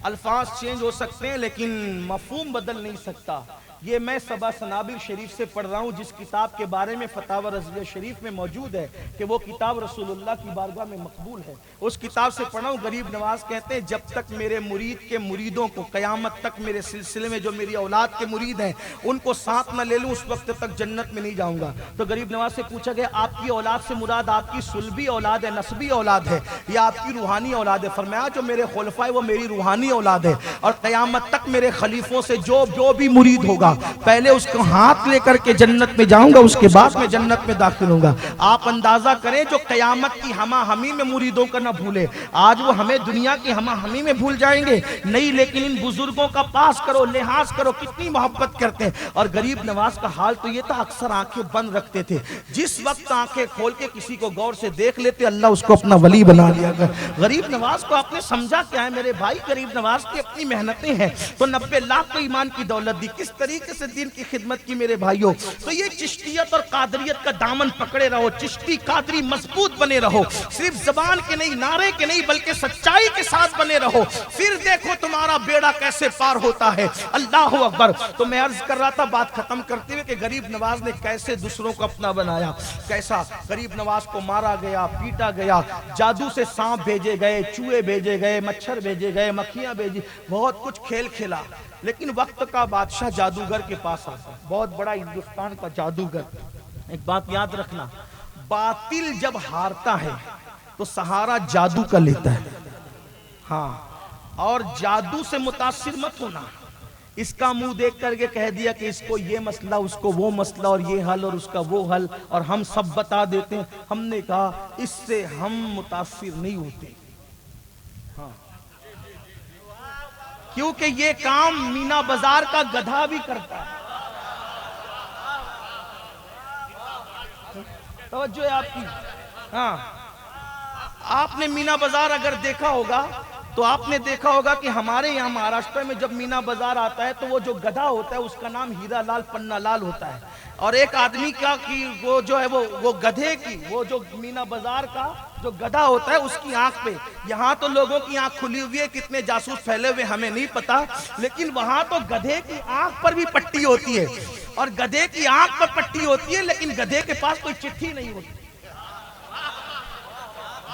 الفاظ چینج ہو سکتے ہیں لیکن مفہوم بدل نہیں سکتا. یہ میں صبا سنابل شریف سے پڑھ رہا ہوں، جس کتاب کے بارے میں فتاوی رضویہ شریف میں موجود ہے کہ وہ کتاب رسول اللہ کی بارگاہ میں مقبول ہے. اس کتاب سے پڑھا ہوں. غریب نواز کہتے ہیں جب تک میرے مرید کے مریدوں کو قیامت تک میرے سلسلے میں جو میری اولاد کے مرید ہیں ان کو ساتھ نہ لے لوں اس وقت تک جنت میں نہیں جاؤں گا. تو غریب نواز سے پوچھا گیا آپ کی اولاد سے مراد آپ کی سلبی اولاد ہے، نسبی اولاد ہے یا آپ کی روحانی اولاد ہے؟ فرمایا جو میرے خلفاء وہ میری روحانی اولاد ہے، اور قیامت تک میرے خلیفوں سے جو بھی مرید ہوگا پہلے اس کو ہاتھ لے کر کے جنت میں جاؤں گا، اس کے بعد میں جنت میں داخل ہوں گا. آپ اندازہ کریں جو قیامت کی ہمہ ہمی میں مریدوں کا نہ بھولے، آج وہ ہمیں دنیا کی ہمہ ہمی میں بھول جائیں گے نہیں، لیکن ان بزرگوں کا پاس کرو، لحاظ کرو، کتنی محبت کرتے ہیں. اور غریب نواز کا حال تو یہ تھا اکثر آنکھیں بند رکھتے تھے، جس وقت آنکھیں کھول کے کسی کو غور سے دیکھ لیتے اللہ اس کو اپنا ولی بنا لیا کر. غریب نواز کو آپ نے سمجھا کیا ہے میرے بھائی؟ غریب نواز کی اپنی محنتیں ہیں تو 90 لاکھ کو ایمان کی دولت دی، کس طریقے سے دین کی خدمت کی میرے بھائیوں. تو یہ چشتیت اور قادریت کا دامن پکڑے رہو، چشتی قادری مضبوط بنے رہو، صرف زبان کے نہیں، نعرے کے نہیں، بلکہ سچائی کے ساتھ بنے رہو، پھر دیکھو تمہارا بیڑا کیسے پار ہوتا ہے. اللہ اکبر. تو میں عرض کر رہا تھا بات ختم کرتے ہوئے کہ غریب نواز نے کیسے دوسروں کو اپنا بنایا، کیسا غریب نواز کو مارا گیا، پیٹا گیا، جادو سے سانپ بھیجے گئے، چوہے بھیجے گئے، مچھر بھیجے گئے، مکھیاں بھیجی، بہت کچھ کھیل کھیلا. لیکن وقت کا بادشاہ جادوگر کے پاس آتا ہے، بہت بڑا ہندوستان کا جادوگر. ایک بات یاد رکھنا، باطل جب ہارتا ہے تو سہارا جادو کا لیتا ہے. ہاں، اور جادو سے متاثر مت ہونا. اس کا منہ دیکھ کر کے کہہ دیا کہ اس کو یہ مسئلہ، اس کو وہ مسئلہ، اور یہ حل اور اس کا وہ حل، اور ہم سب بتا دیتے ہیں. ہم نے کہا اس سے ہم متاثر نہیں ہوتے. ہاں، کیونکہ یہ کام مینا بازار کا گدھا بھی کرتا ہے. توجہ ہے آپ کی. ہاں، آپ نے مینا بازار اگر دیکھا ہوگا تو آپ نے دیکھا ہوگا کہ ہمارے یہاں مہاراشٹر میں جب مینا بازار آتا ہے تو وہ جو گدھا ہوتا ہے اس کا نام ہیرا لال پنا لال ہوتا ہے. اور ایک آدمی کا کی وہ جو ہے وہ گدھے کی، وہ جو مینا بازار کا جو گدھا ہوتا ہے اس کی آنکھ پہ، یہاں تو لوگوں کی آنکھ کھلی ہوئی ہے، کتنے جاسوس پھیلے ہوئے ہمیں نہیں پتا، لیکن وہاں تو گدھے کی آنکھ پر بھی پٹی ہوتی ہے. اور گدھے کی آنکھ پر پٹی ہوتی ہے لیکن گدھے کے پاس کوئی چٹھی نہیں ہوتی.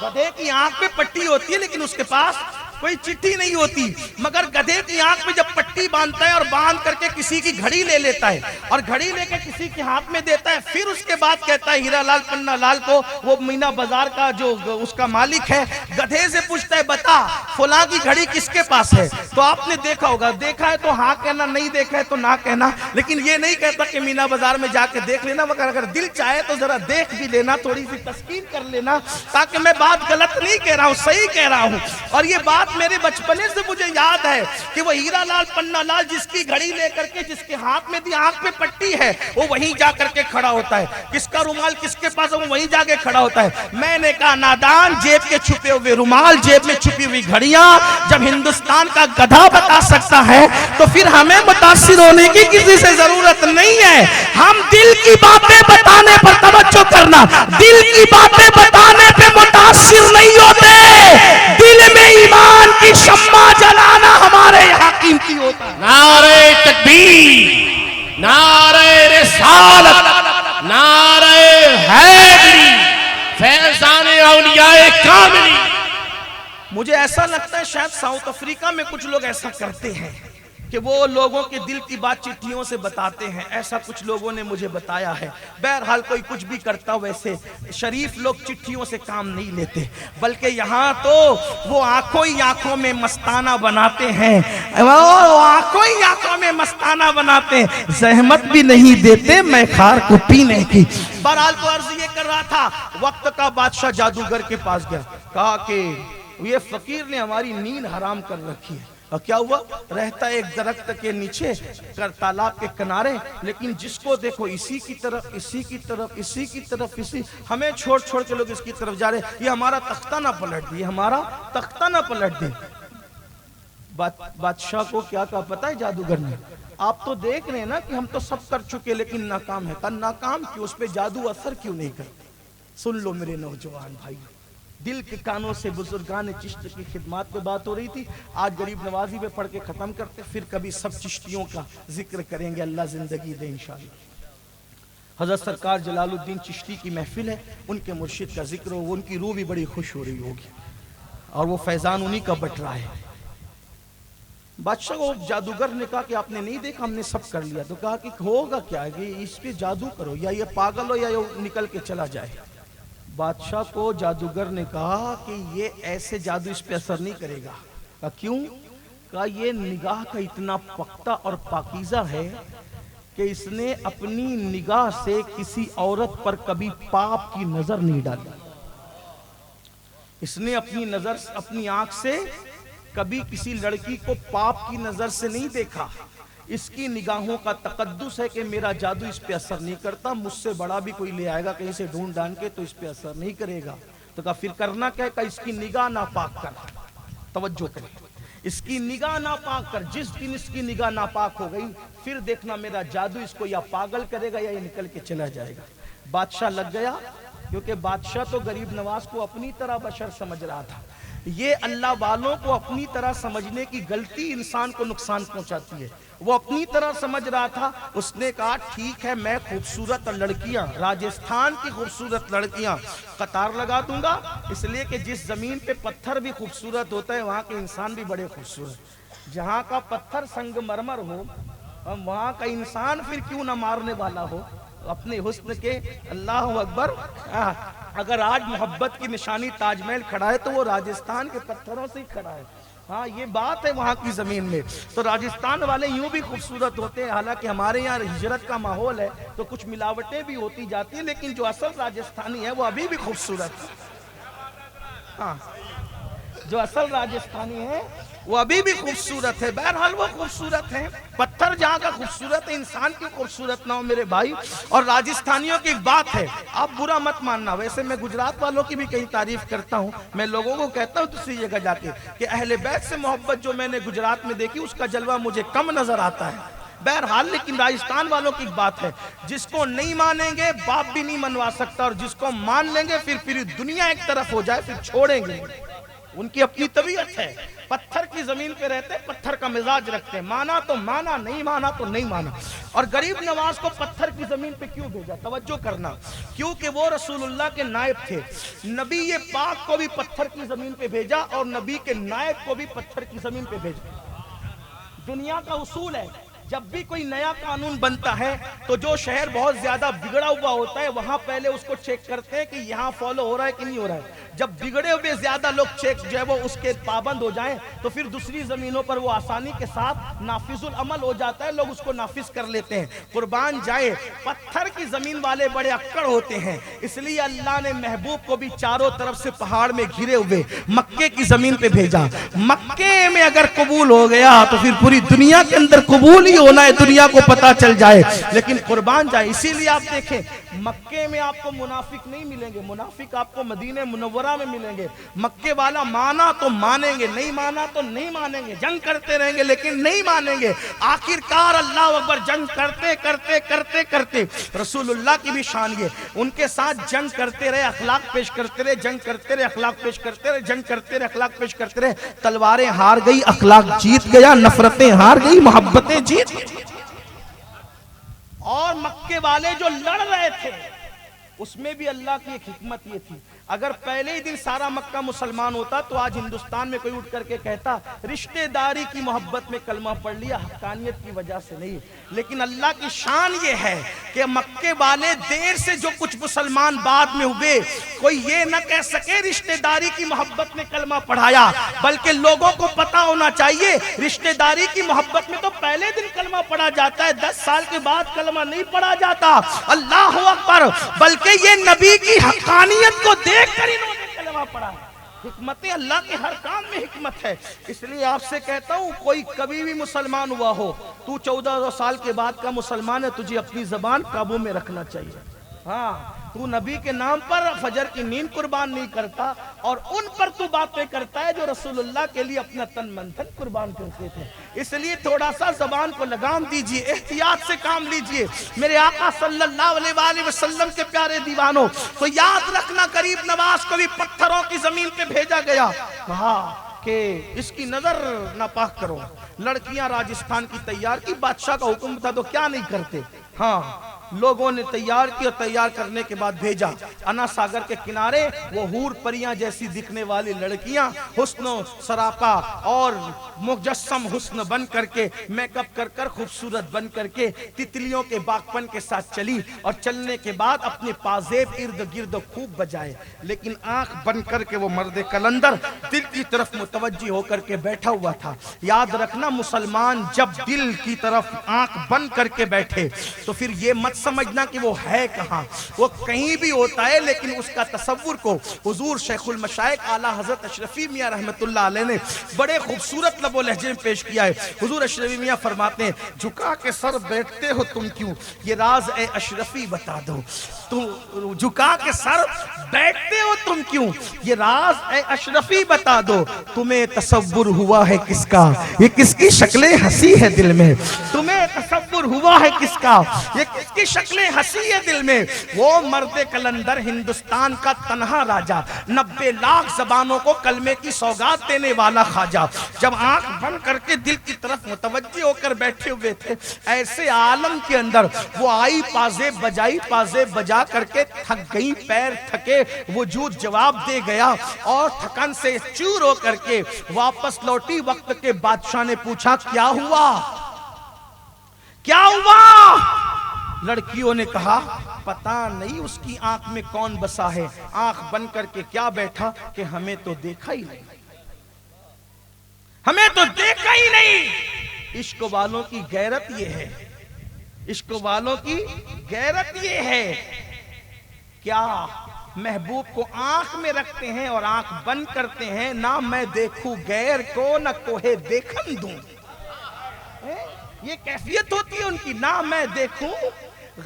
گدھے کی آنکھ پہ پٹی ہوتی ہے لیکن اس کے پاس کوئی چٹھی نہیں ہوتی. مگر گدھے کی آنکھ میں جب پٹی باندھتا ہے اور باندھ کر کے کسی کی گھڑی لے لیتا ہے اور گھڑی لے کے کسی کے ہاتھ میں دیتا ہے، پھر اس کے بعد کہتا ہے ہیرا لال پنا لال کو، وہ مینا بازار کا جو اس کا مالک ہے، گدھے سے پوچھتا ہے بتا فلاں کی گھڑی کس کے پاس ہے؟ تو آپ نے دیکھا ہوگا، دیکھا ہے تو ہاں کہنا، نہیں دیکھا ہے تو نہ کہنا. لیکن یہ نہیں کہتا کہ مینا بازار میں جا کے دیکھ لینا، مگر اگر دل چاہے تو ذرا دیکھ بھی لینا، تھوڑی سی تسکین کر لینا، تاکہ میں بات غلط نہیں کہہ رہا ہوں، صحیح کہہ رہا ہوں. اور یہ بات بات میرے بچپنے سے مجھے یاد ہے کہ وہ ہیرا لال پننا لال جس کی گھڑی لے کر کے جس کے ہاتھ میں دی آنکھ پہ پٹی ہے وہ وہیں جا کر کے کھڑا ہوتا ہے، کس کا رومال کس کے پاس ہے وہ وہیں جا کے کھڑا ہوتا ہے۔ میں نے کہا نادان، جیب کے چھپے ہوئے رومال، جیب میں چھپی ہوئی گھڑیاں جب ہندوستان کا گدھا بتا سکتا ہے تو پھر ہمیں متاثر ہونے کی کسی سے ضرورت نہیں ہے۔ ہم دل کی باتیں بتانے پر توجہ کرنا، دل کی باتیں بتانے پہ متاثر نہیں ہوتے، دل میں ایمان کی شمع جلانا ہمارے یہاں قیمتی ہوتا ہے۔ نعرہ تکبیر، نعرہ رسالت، نعرہ حیدری، فیضان اولیاء کاملی۔ مجھے ایسا لگتا ہے شاید ساؤتھ افریقہ میں کچھ لوگ ایسا کرتے ہیں کہ وہ لوگوں کے دل کی بات چٹھیوں سے بتاتے ہیں، ایسا کچھ لوگوں نے مجھے بتایا ہے۔ بہرحال کوئی کچھ بھی کرتا، ویسے شریف لوگ چٹھیوں سے کام نہیں لیتے، بلکہ یہاں تو وہ آنکھوں ہی آنکھوں میں مستانہ بناتے ہیں، وہ آنکھوں ہی آنکھوں میں مستانہ بناتے ہیں، زحمت بھی نہیں دیتے میں خار کو پینے کی۔ بہرحال تو عرض یہ کر رہا تھا، وقت کا بادشاہ جادوگر کے پاس گیا، کہا کہ یہ فقیر نے ہماری نیند حرام کر رکھی ہے۔ اور کیا ہوا؟ رہتا ایک درخت کے نیچے تالاب کے کنارے، لیکن جس کو دیکھو اسی کی طرف اسی کی طرف اسی کی طرف اسی، ہمیں چھوڑ چھوڑ کے لوگ اس کی طرف جا رہے ہیں، یہ ہمارا تختہ نہ پلٹ دے، یہ ہمارا تختہ نہ پلٹ دے۔ بادشاہ کو کیا کہا پتہ ہے جادوگر نے؟ آپ تو دیکھ رہے ہیں نا کہ ہم تو سب کر چکے لیکن ناکام ہے۔ کہا ناکام کیوں؟ اس پہ جادو اثر کیوں نہیں کرتا؟ سن لو میرے نوجوان بھائی، دل کے کانوں سے بزرگان چشت کی خدمات پہ بات ہو رہی تھی، آج غریب نوازی پہ پڑھ کے ختم کرتے، پھر کبھی سب چشتیوں کا ذکر کریں گے، اللہ زندگی دے انشاءاللہ۔ حضرت سرکار جلال الدین چشتی کی محفل ہے، ان کے مرشد کا ذکر ہو، ان کی روح بھی بڑی خوش ہو رہی ہوگی، اور وہ فیضان انہی کا بٹ رہا ہے۔ بادشاہ کو جادوگر نے کہا کہ آپ نے نہیں دیکھا، ہم نے سب کر لیا۔ تو کہا کہ ہوگا کیا کہ اس پہ جادو کرو، یا یہ پاگل ہو یا یہ نکل کے چلا جائے۔ بادشاہ کو جادوگر نے کہا کہ یہ ایسے جادو اس پہ اثر نہیں کرے گا۔ کہا کیوں؟ کہا یہ نگاہ کا اتنا پختہ اور پاکیزہ ہے کہ اس نے اپنی نگاہ سے کسی عورت پر کبھی پاپ کی نظر نہیں ڈالی، اس نے اپنی نظر اپنی آنکھ سے کبھی کسی لڑکی کو پاپ کی نظر سے نہیں دیکھا۔ اس کی نگاہوں کا تقدس ہے کہ میرا جادو اس پہ اثر نہیں کرتا، مجھ سے بڑا بھی کوئی لے آئے گا کہیں سے ڈھونڈ ڈھانڈ کے تو اس پہ اثر نہیں کرے گا۔ تو کہا پھر کرنا کیا ہے؟ کہ اس کی نگاہ ناپاک کر، توجہ کریں، اس کی نگاہ ناپاک کر، جس دن اس کی نگاہ ناپاک ہو گئی پھر دیکھنا میرا جادو اس کو یا پاگل کرے گا یا یہ نکل کے چلا جائے گا۔ بادشاہ لگ گیا، کیونکہ بادشاہ تو غریب نواز کو اپنی طرح بشر سمجھ رہا تھا۔ یہ اللہ والوں کو اپنی طرح سمجھنے کی غلطی انسان کو نقصان پہنچاتی ہے۔ وہ اپنی طرح سمجھ رہا تھا، اس نے کہا ٹھیک ہے میں خوبصورت لڑکیاں، راجستھان کی خوبصورت لڑکیاں قطار لگا دوں گا، اس لیے کہ جس زمین پہ پتھر بھی خوبصورت ہوتا ہے وہاں کے انسان بھی بڑے خوبصورت، جہاں کا پتھر سنگ مرمر ہو وہاں کا انسان پھر کیوں نہ مارنے والا ہو اپنے حسن کے۔ اللہ اکبر، اگر آج محبت کی نشانی تاج محل کھڑا ہے تو وہ راجستھان کے پتھروں سے ہی کھڑا ہے۔ ہاں یہ بات ہے وہاں کی زمین میں، تو راجستھان والے یوں بھی خوبصورت ہوتے ہیں، حالانکہ ہمارے یہاں ہجرت کا ماحول ہے تو کچھ ملاوٹیں بھی ہوتی جاتی ہیں، لیکن جو اصل راجستھانی ہے وہ ابھی بھی خوبصورت ہے۔ ہاں جو اصل راجستھانی ہے وہ ابھی بھی خوبصورت ہے۔ بہرحال وہ خوبصورت ہیں، پتھر جہاں کا خوبصورت ہے انسان کی خوبصورت نہ ہو میرے بھائی۔ اور راجستھانیوں کی ایک بات ہے، آپ برا مت ماننا، ویسے میں گجرات والوں کی بھی کئی تعریف کرتا ہوں، میں لوگوں کو کہتا ہوں دوسری جگہ جا کے کہ اہل بیت سے محبت جو میں نے گجرات میں دیکھی اس کا جلوہ مجھے کم نظر آتا ہے۔ بہرحال لیکن راجستھان والوں کی ایک بات ہے، جس کو نہیں مانیں گے باپ بھی نہیں منوا سکتا، اور جس کو مان لیں گے پھر دنیا ایک طرف ہو جائے پھر چھوڑیں گے۔ ان کی اپنی طبیعت ہے، پتھر کی زمین پہ رہتے پتھر کا مزاج رکھتے، مانا تو مانا، نہیں مانا تو نہیں مانا۔ اور غریب نواز کو پتھر کی زمین پہ کیوں بھیجا؟ توجہ کرنا، کیونکہ وہ رسول اللہ کے نائب تھے، نبی پاک کو بھی پتھر کی زمین پہ بھیجا اور نبی کے نائب کو بھی پتھر کی زمین پہ بھیجا۔ دنیا کا اصول ہے، جب بھی کوئی نیا قانون بنتا ہے تو جو شہر بہت زیادہ بگڑا ہوا ہوتا ہے وہاں پہلے اس کو چیک کرتے ہیں کہ یہاں فالو ہو رہا ہے کہ نہیں ہو رہا ہے۔ جب بگڑے ہوئے زیادہ لوگ چیک جو ہے وہ اس کے پابند ہو جائیں تو پھر دوسری زمینوں پر وہ آسانی کے ساتھ نافذ العمل ہو جاتا ہے، لوگ اس کو نافذ کر لیتے ہیں۔ قربان جائے، پتھر کی زمین والے بڑے اکڑ ہوتے ہیں، اس لیے اللہ نے محبوب کو بھی چاروں طرف سے پہاڑ میں گھرے ہوئے مکے کی زمین پہ بھیجا۔ مکے میں اگر قبول ہو گیا تو پھر پوری دنیا کے اندر قبول ہی ہونا ہے، دنیا کو پتا چل جائے۔ لیکن قربان جائے، اسی لیے آپ دیکھیں مکے میں آپ کو منافق نہیں ملیں گے، منافق آپ کو مدینہ منورہ میں ملیں گے۔ مکے والا مانا تو مانیں گے، نہیں مانا تو نہیں مانیں گے، جنگ کرتے رہیں گے لیکن نہیں مانیں گے۔ آخرکار اللہ اکبر جنگ کرتے کرتے کرتے کرتے رسول اللہ کی بھی شان یہ، ان کے ساتھ جنگ کرتے رہے، اخلاق پیش کرتے رہے، جنگ کرتے رہے، اخلاق پیش کرتے رہے، جنگ کرتے رہے، اخلاق پیش کرتے رہے۔ تلواریں ہار گئی، اخلاق جیت گیا، نفرتیں ہار گئی، محبتیں جیت گئی۔ اور مکے والے جو لڑ رہے تھے اس میں بھی اللہ کی ایک حکمت یہ تھی، اگر پہلے ہی دن سارا مکہ مسلمان ہوتا تو آج ہندوستان میں کوئی اٹھ کر کے کہتا رشتہ داری کی محبت میں کلمہ پڑھ لیا، حقانیت کی وجہ سے نہیں۔ لیکن اللہ کی شان یہ ہے کہ مکے والے دیر سے جو کچھ مسلمان بعد میں ہوئے، کوئی یہ نہ کہہ سکے رشتہ داری کی محبت میں کلمہ پڑھایا، بلکہ لوگوں کو پتا ہونا چاہیے رشتہ داری کی محبت میں تو پہلے دن کلمہ پڑھا جاتا ہے، 10 سال کے بعد کلمہ نہیں پڑھا جاتا۔ اللہ اکبر! بلکہ یہ نبی کی حقانیت کو دیکھ کر انہوں نے کلمہ پڑھا ہے۔ حکمت اللہ کے ہر کام میں حکمت ہے، اس لیے آپ سے کہتا ہوں کوئی کبھی بھی مسلمان ہوا ہو، تو 1400 سال کے بعد کا مسلمان ہے، تجھے اپنی زبان قابو میں رکھنا چاہیے۔ ہاں، تو نبی کے نام پر فجر کی نیند قربان نہیں کرتا، اور ان پر تو باتیں کرتا ہے جو رسول اللہ کے لیے اپنا تن من دھن قربان کرتے تھے۔ اس لیے تھوڑا سا زبان کو لگام دیجئے، احتیاط سے کام لیجئے۔ میرے آقا صلی اللہ علیہ وآلہ وسلم کے پیارے دیوانوں، تو یاد رکھنا غریب نواز کو بھی پتھروں کی زمین پہ بھیجا گیا، کہا کہ اس کی نظر ناپاک کرو۔ لڑکیاں راجستھان کی تیار کی، بادشاہ کا حکم تھا تو کیا نہیں کرتے۔ ہاں، لوگوں نے تیار کی اور تیار کرنے کے بعد بھیجا۔ انا ساگر کے کنارے وہ حور پریاں جیسی دکھنے والی لڑکیاں حسن و سراپا اور مجسم حسن بن کر کے، میک اپ کر کر، خوبصورت بن کر کے، تتلیوں کے باغپن کے ساتھ چلی، اور چلنے کے بعد اپنے پازیب ارد گرد خوب بجائے، لیکن آنکھ بن کر کے وہ مرد کلندر دل کی طرف متوجہ ہو کر کے بیٹھا ہوا تھا۔ یاد رکھنا، مسلمان جب دل کی طرف آنکھ بن کر کے بیٹھے تو پھر یہ مت سمجھنا کہ وہ ہے کہاں، وہ کہیں بھی ہوتا ہے، لیکن اس کا تصور کو حضور شیخ المشائخ اعلیٰ حضرت اشرفی میاں رحمت اللہ علیہ نے بڑے خوبصورت لب و لہجے میں پیش کیا ہے۔ حضور اشرفی میاں فرماتے ہیں، جھکا کے سر بیٹھتے ہو تم کیوں، یہ راز اے اشرفی بتا دو۔ تو جھکا کے سر بیٹھتے ہو تم کیوں، یہ راز اے اشرفی بتا دو۔ تمہیں تصور ہوا ہے کس کا، یہ کس کی شکلیں ہنسی ہے دل میں، تمہیں تصور ہوا ہے کس کا، یہ کس کی شکلیں ہنسی ہے دل میں۔ وہ مرد کلندر ہندوستان کا تنہا راجہ، 90 لاکھ زبانوں کو کلمے کی سوگات دینے والا خواجہ، جب آنکھ بند کر کے دل کی طرف متوجہ ہو کر بیٹھے ہوئے تھے، ایسے عالم کے اندر وہ آئی، پازیب بجائی، پازیب بجا کر کے تھک گئی، پیر تھکے، وجود جواب دے گیا، اور تھکن سے چور ہو کر کے واپس لوٹی۔ وقت کے بادشاہ نے پوچھا کیا ہوا، کیا ہوا؟ لڑکیوں نے کہا پتہ نہیں اس کی آنکھ میں کون بسا ہے، آنکھ بن کر کے کیا بیٹھا کہ ہمیں تو دیکھا ہی نہیں، ہمیں تو دیکھا ہی نہیں۔ عشق والوں کی غیرت یہ ہے، عشق والوں کی غیرت یہ ہے، کیا محبوب کو آنکھ میں رکھتے ہیں اور آنکھ بند کرتے ہیں، نہ میں دیکھوں غیر کو نہ کوہ دیکھن دوں۔ یہ کیفیت ہوتی ہے ان کی، نہ میں دیکھوں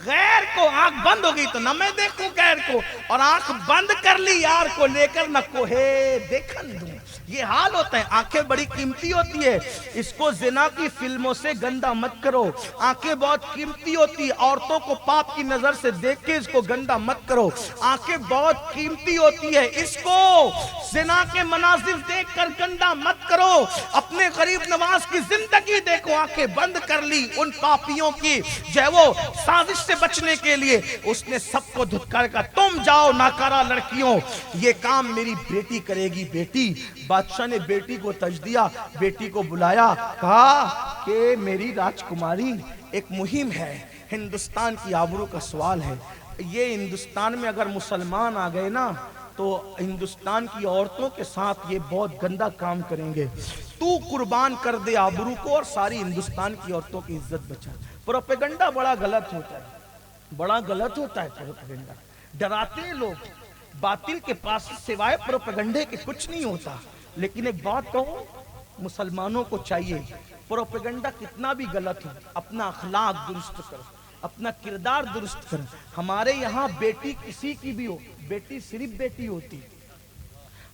غیر کو، آنکھ بند ہو گئی تو نہ میں دیکھوں غیر کو، اور آنکھ بند کر لی یار کو لے کر نہ کوہے دیکھن دوں۔ یہ حال ہوتا ہے، آنکھیں بڑی قیمتی ہوتی ہے، اس کو زنا کی فلموں سے گندا مت کرو۔ آنکھیں بہت قیمتی ہوتی ہے، عورتوں کو پاپ کی نظر سے دیکھ کے اس کو گندا مت کرو۔ آنکھیں بہت قیمتی ہوتی ہے، اس کو زنا کے مناظر دیکھ کر گندا مت کرو۔ اپنے غریب نواز کی زندگی دیکھو، آنکھیں بند کر لی ان پاپیوں کی جو ہے وہ سازش سے بچنے کے لیے، اس نے سب کو دھتکار کا، تم جاؤ ناکارہ لڑکیوں، یہ کام میری بیٹی کرے گی۔ بیٹی، بادشاہ نے بیٹی کو تج دیا، بیٹی کو بلایا، کہا کہ میری راجکماری ایک مہم ہے، ہندوستان کی آبرو کا سوال ہے، یہ ہندوستان میں اگر مسلمان آ گئے نا تو ہندوستان کی عورتوں کے ساتھ یہ بہت گندا کام کریں گے. تو قربان کر دے آبرو کو اور ساری ہندوستان کی عورتوں کی عزت بچا. پروپیگنڈا بڑا غلط ہوتا ہے، بڑا غلط ہوتا ہے پروپیگنڈا. ڈراتے ہیں لوگ، باطل کے پاس سوائے پروپیگنڈے کے کچھ نہیں ہوتا. لیکن ایک بات کہوں، مسلمانوں کو چاہیے پروپیگنڈا کتنا بھی غلط ہو اپنا اخلاق درست کرو، اپنا کردار درست کرو. ہمارے یہاں بیٹی کسی کی بھی ہو، بیٹی صرف بیٹی ہوتی.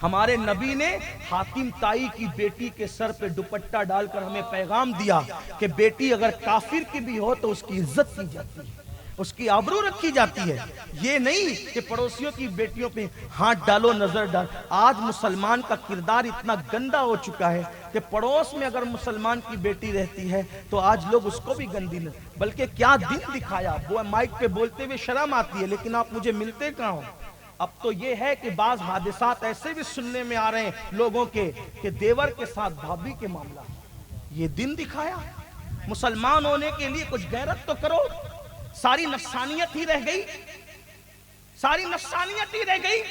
ہمارے نبی نے حاتم طائی کی بیٹی کے سر پہ دوپٹہ ڈال کر ہمیں پیغام دیا کہ بیٹی اگر کافر کی بھی ہو تو اس کی عزت کی جاتی ہے، اس کی آبرو رکھی جاتی ہے. یہ نہیں کہ پڑوسیوں کی بیٹیوں پہ ہاتھ ڈالو، نظر ڈال. آج مسلمان کا کردار اتنا گندا ہو چکا ہے کہ پڑوس میں اگر مسلمان کی بیٹی رہتی ہے تو آج لوگ اس کو بھی گندی نہ، بلکہ کیا دن دکھایا. وہ مائک پہ بولتے ہوئے شرم آتی ہے، لیکن آپ مجھے ملتے کہاں ہو. اب تو یہ ہے کہ بعض حادثات ایسے بھی سننے میں آ رہے ہیں لوگوں کے کہ دیور کے ساتھ بھابھی کے معاملہ. یہ دن دکھایا. مسلمان ہونے کے لیے کچھ غیرت تو کرو. ساری نفسانیت ہی رہ گئی، ساری نفسانیت ہی رہ گئی.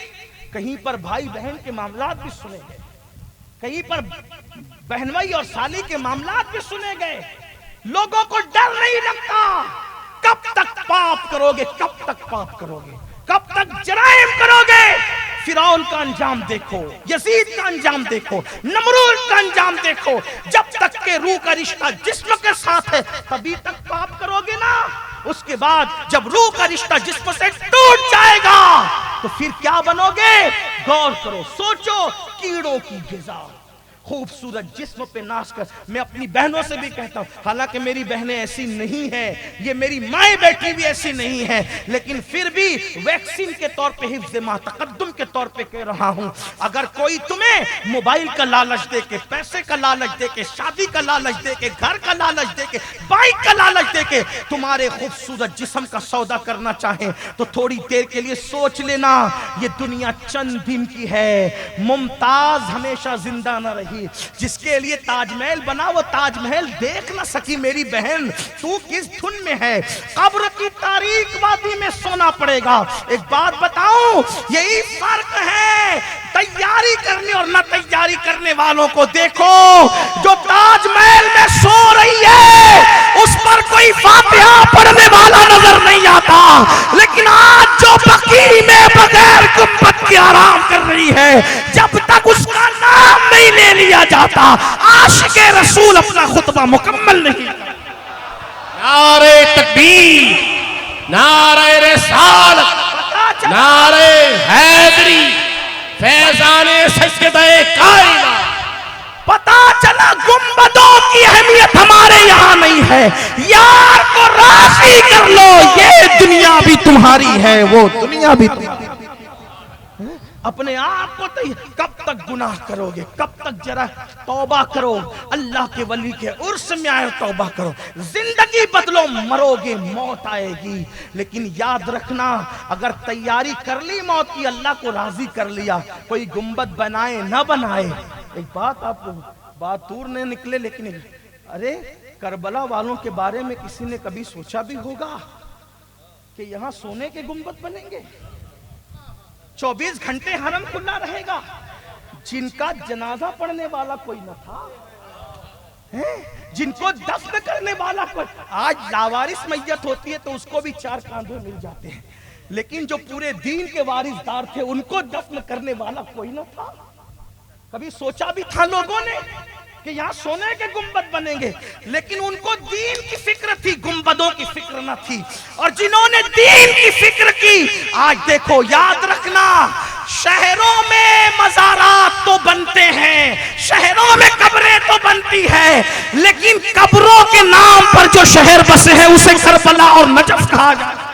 کہیں پر بھائی بہن کے معاملات بھی سنے گئے، کہیں پر بہنوئی اور سالی کے معاملات بھی سنے گئے. لوگوں کو ڈر نہیں لگتا. کب تک پاپ کرو گے، کب تک پاپ کرو گے، کب تک جرائم کرو گے. فرعون کا انجام دیکھو، یزید کا انجام دیکھو، نمرود کا انجام دیکھو. جب تک کہ روح کا رشتہ جسم کے ساتھ ہے تبھی تک پاپ کرو گے نا. اس کے بعد جب روح کا رشتہ جسم سے ٹوٹ جائے گا تو پھر کیا بنو گے؟ غور کرو، سوچو. کیڑوں کی غذا، خوبصورت جسم پہ ناش کر. میں اپنی بہنوں سے بھی کہتا ہوں، حالانکہ میری بہنیں ایسی نہیں ہیں، یہ میری مائیں بیٹی بھی ایسی نہیں ہیں، لیکن پھر بھی ویکسین کے طور پہ، حفظ ما تقدم کے طور پہ کہہ رہا ہوں. اگر کوئی تمہیں موبائل کا لالچ دے کے، پیسے کا لالچ دے کے، شادی کا لالچ دے کے، گھر کا لالچ دے کے، بائک کا لالچ دے کے تمہارے خوبصورت جسم کا سودا کرنا چاہے تو تھوڑی دیر کے لیے سوچ لینا، یہ دنیا چند دن کی ہے. ممتاز ہمیشہ زندہ نہ رہی. جس کے لیے تاج محل بنا وہ تاج محل دیکھ نہ سکی. میری بہن تو کس دھن میں ہے؟ قبر کی تاریک وادی میں سونا پڑے گا. ایک بات بتاؤں، یہی فرق ہے تیاری کرنے اور نہ تیاری کرنے والوں کو. دیکھو جو تاج محل میں سو رہی ہے اس پر کوئی فاتحہ پڑھنے والا نظر نہیں آتا، لیکن آج جو بقیع میں بغیر گنبد کے آرام کر رہی ہے، جب تک اس کا نام نہیں لے لیا جاتا عاشق رسول اپنا خطبہ مکمل نہیں کرتا. نعرہ تکبیر، نعرہ رسالت، نعرہ حیدری، فیضان سجدہ کائنہ. پتا چلا گنبدوں کی اہمیت ہمارے یہاں نہیں ہے. یار کو راضی کر لو، یہ دنیا بھی تمہاری ہے، وہ دنیا بھی تمہاری. اپنے آپ کو کب تک گناہ کرو گے، کب تک جرا توبہ کرو. اللہ کے ولی کے عرس میں آئے توبہ کرو. زندگی بدلو، مرو گے، موت آئے گی. لیکن یاد رکھنا، اگر تیاری کر لی موت کی، اللہ کو راضی کر لیا، کوئی گنبد بنائے نہ بنائے. ایک بات آپ کو بات دور نہیں نکلے، لیکن ارے کربلا والوں کے بارے میں کسی نے کبھی سوچا بھی ہوگا کہ یہاں سونے کے گنبد بنیں گے؟ 24 گھنٹے حرم کھلا رہے گا. جن کا جنازہ پڑھنے والا کوئی نہ تھا، جن کو دفن کرنے والا کوئی. آج لاوارث میت ہوتی ہے تو اس کو بھی 4 کاندھے مل جاتے ہیں، لیکن جو پورے دین کے وارث دار تھے ان کو دفن کرنے والا کوئی نہ تھا. کبھی سوچا بھی تھا لوگوں نے کہ یہاں سونے کے گنبد بنیں گے؟ لیکن ان کو دین کی فکر تھی، گنبدوں کی فکر نہ تھی. اور جنہوں نے دین کی فکر کی، آج دیکھو، یاد رکھنا، شہروں میں مزارات تو بنتے ہیں، شہروں میں قبریں تو بنتی ہیں، لیکن قبروں کے نام پر جو شہر بسے ہیں اسے کربلا اور نجف کہا جاتا ہے.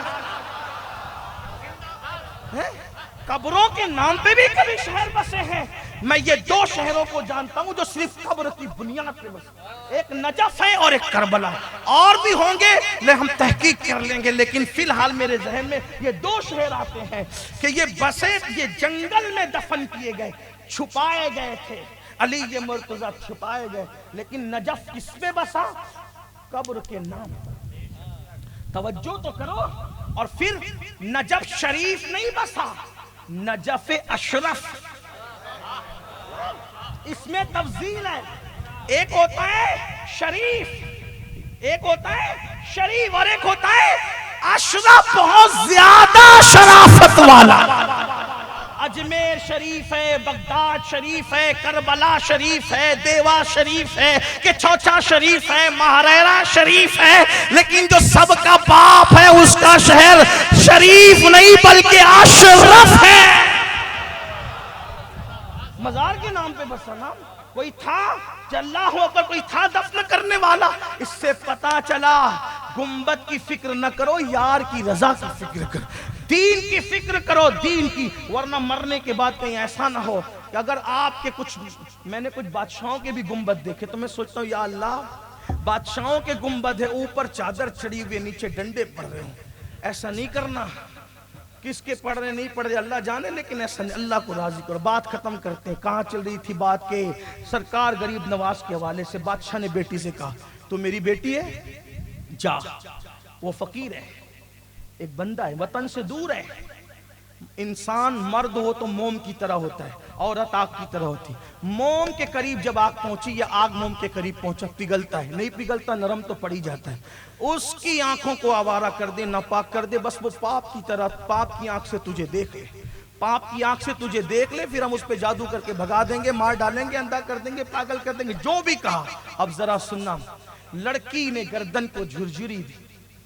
قبروں کے نام پہ بھی کبھی شہر بسے ہیں. میں یہ 2 شہروں کو جانتا ہوں جو صرف قبر کی بنیاد پہ بسے، ایک نجف ہے اور ایک کربلا. اور بھی ہوں گے، ہم تحقیق کر لیں گے، لیکن فی الحال میرے ذہن میں یہ 2 شہر آتے ہیں کہ یہ بسے، یہ جنگل میں دفن کیے گئے، چھپائے گئے تھے. علی یہ مرتضیٰ چھپائے گئے، لیکن نجف کس پہ بسا؟ قبر کے نام پر. توجہ تو کرو. اور پھر نجف شریف نہیں بسا، نجف اشرف، اس میں تفضیل ہے، ایک ہوتا ہے شریف، ایک ہوتا ہے شریف اور ایک ہوتا ہے اشرف، بہت زیادہ شرافت والا۔ اجمیر شریف ہے، بغداد شریف ہے، کربلا شریف ہے، دیوا شریف ہے، کہ چوچا شریف ہے، مہریرہ شریف ہے، لیکن جو سب کا باپ ہے اس کا شہر شریف نہیں بلکہ اشرف ہے۔ مزار کے نام پہ بس نام کوئی تھا، اللہ اکبر، کوئی تھا دفن کرنے والا۔ اس سے پتا چلا گنبد کی فکر نہ کرو، یار کی رضا کی فکر کرو، دین کی فکر کرو، دین کی، ورنہ مرنے کے بعد کہیں ایسا نہ ہو کہ اگر آپ کے کچھ، میں نے کچھ بادشاہوں کے بھی گنبد دیکھے تو میں سوچتا ہوں یا اللہ بادشاہوں کے گنبد ہے، اوپر چادر چڑھی ہوئی، نیچے ڈنڈے پڑ رہے ہوں، ایسا نہیں کرنا۔ کس کے پڑھ رہے نہیں پڑھ رہے اللہ جانے، لیکن ایسا نہیں، اللہ کو راضی کرو۔ بات ختم کرتے ہیں، کہاں چل رہی تھی بات کے سرکار غریب نواز کے حوالے سے۔ بادشاہ نے بیٹی سے کہا تو میری بیٹی ہے، جا، وہ فقیر ہے، ایک بندہ ہے، وطن سے دور ہے۔ انسان مرد ہو تو موم کی طرح ہوتا ہے، عورت آگ کی طرح ہوتی ہے۔ موم کے قریب جب آگ پہنچی یا آگ موم کے قریب پہنچا پگھلتا ہے، نہیں پگھلتا نرم تو پڑ ہی جاتا ہے۔ اس کی آنکھوں کو آوارہ کر دے، ناپاک کر دے، بس وہ پاپ کی طرح، پاپ کی آنکھ سے تجھے دیکھ لے، پاپ کی آنکھ سے تجھے دیکھ لے، پھر ہم اس پہ جادو کر کے بھگا دیں گے، مار ڈالیں گے، اندھا کر دیں گے، پاگل کر دیں گے، جو بھی کہا۔ اب ذرا سننا، لڑکی نے گردن کو جھرجھری دی۔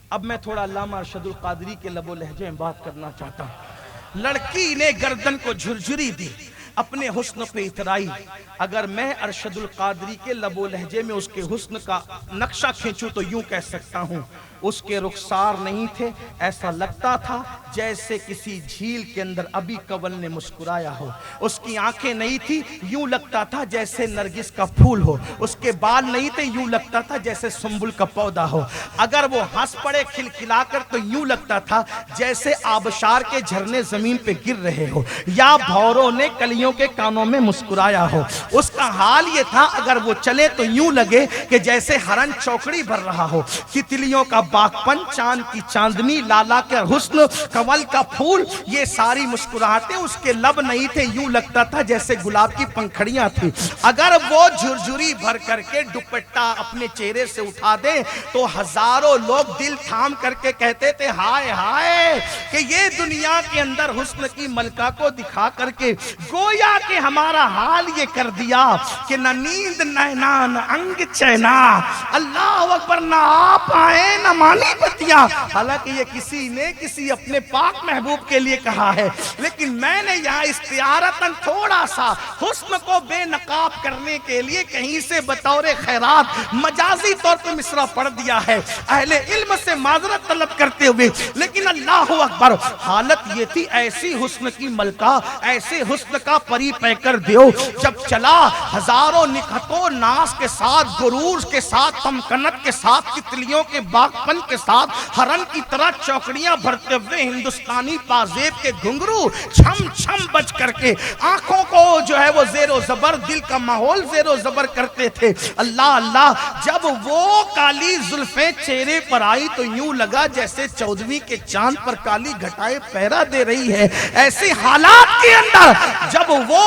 اب میں تھوڑا علامہ ارشد القادری کے لب و لہجے میں بات کرنا چاہتا ہوں۔ لڑکی نے گردن کو جھرجھری دی، اپنے حسن پہ اترائی۔ اگر میں ارشد القادری کے لب و لہجے میں اس کے حسن کا نقشہ کھینچوں تو یوں کہہ سکتا ہوں، اس کے رخسار نہیں تھے، ایسا لگتا تھا جیسے کسی جھیل کے اندر ابھی کنول نے مسکرایا ہو۔ اس کی آنکھیں نہیں تھی، یوں لگتا تھا جیسے نرگس کا پھول ہو۔ اس کے بال نہیں تھے، یوں لگتا تھا جیسے سنبل کا پودا ہو۔ اگر وہ ہنس پڑے کھلکھلا کر تو یوں لگتا تھا جیسے آبشار کے جھرنے زمین پہ گر رہے ہو، یا بھوروں نے کلیوں کے کانوں میں مسکرایا ہو۔ اس کا حال یہ تھا اگر وہ چلے تو یوں لگے کہ جیسے ہرن چوکڑی بھر رہا ہو۔ تتلیوں کا باغپن، چاند کی چاندنی، لالا کا حسن، کنول کا پھول، یہ ساری مسکراہٹیں اس کے لب نہیں تھے، یوں لگتا تھا جیسے گلاب کی پنکھڑیاں تھی۔ اگر وہ جھرجھری بھر کر کے دوپٹہ اپنے چہرے سے اٹھا دے تو ہزاروں لوگ دل تھام کر کے کہتے تھے ہائے ہائے، کہ یہ دنیا کے اندر حسن کی ملکہ کو دکھا کر کے گویا کہ ہمارا حال یہ کر دیا کہ نہ نیند نینا نہ انگ چینا، اللہ اکبر، نہ آپ آئے نہ مانی بتیاں۔ حالانکہ یہ کسی نے کسی اپنے پاک محبوب کے لیے کہا ہے، لیکن میں نے یہاں استعارتاً تھوڑا سا حسن کو بے نقاب کرنے کے لیے کہیں سے بطور خیرات مجازی طور پر مصرع پڑھ دیا ہے، اہل علم سے معذرت طلب کرتے ہوئے۔ لیکن اللہ اکبر، حالت یہ تھی ایسی حسن کی ملکہ، ایسے حسن کا پری پیکر دیو جب چلا، ہزاروں نکھتوں ناز کے ساتھ، غرور کے ساتھ، تمکنت کے ساتھ، تتلیوں کے باغپن کے ساتھ، ہرن کی طرح چوکڑیاں بھرتے ہوئے ہندوستانی پازیب کے گھنگرو چھم چھم بج کر کے آنکھوں کو جو ہے وہ زیر و زبر، دل کا ماحول زیر و زبر کرتے تھے۔ اللہ اللہ، جب وہ کالی زلفیں چہرے پر آئی تو یوں لگا جیسے 14ویں کے چاند پر کالی گھٹائے پہرا دے رہی ہے۔ ایسے حالات کے اندر جب وہ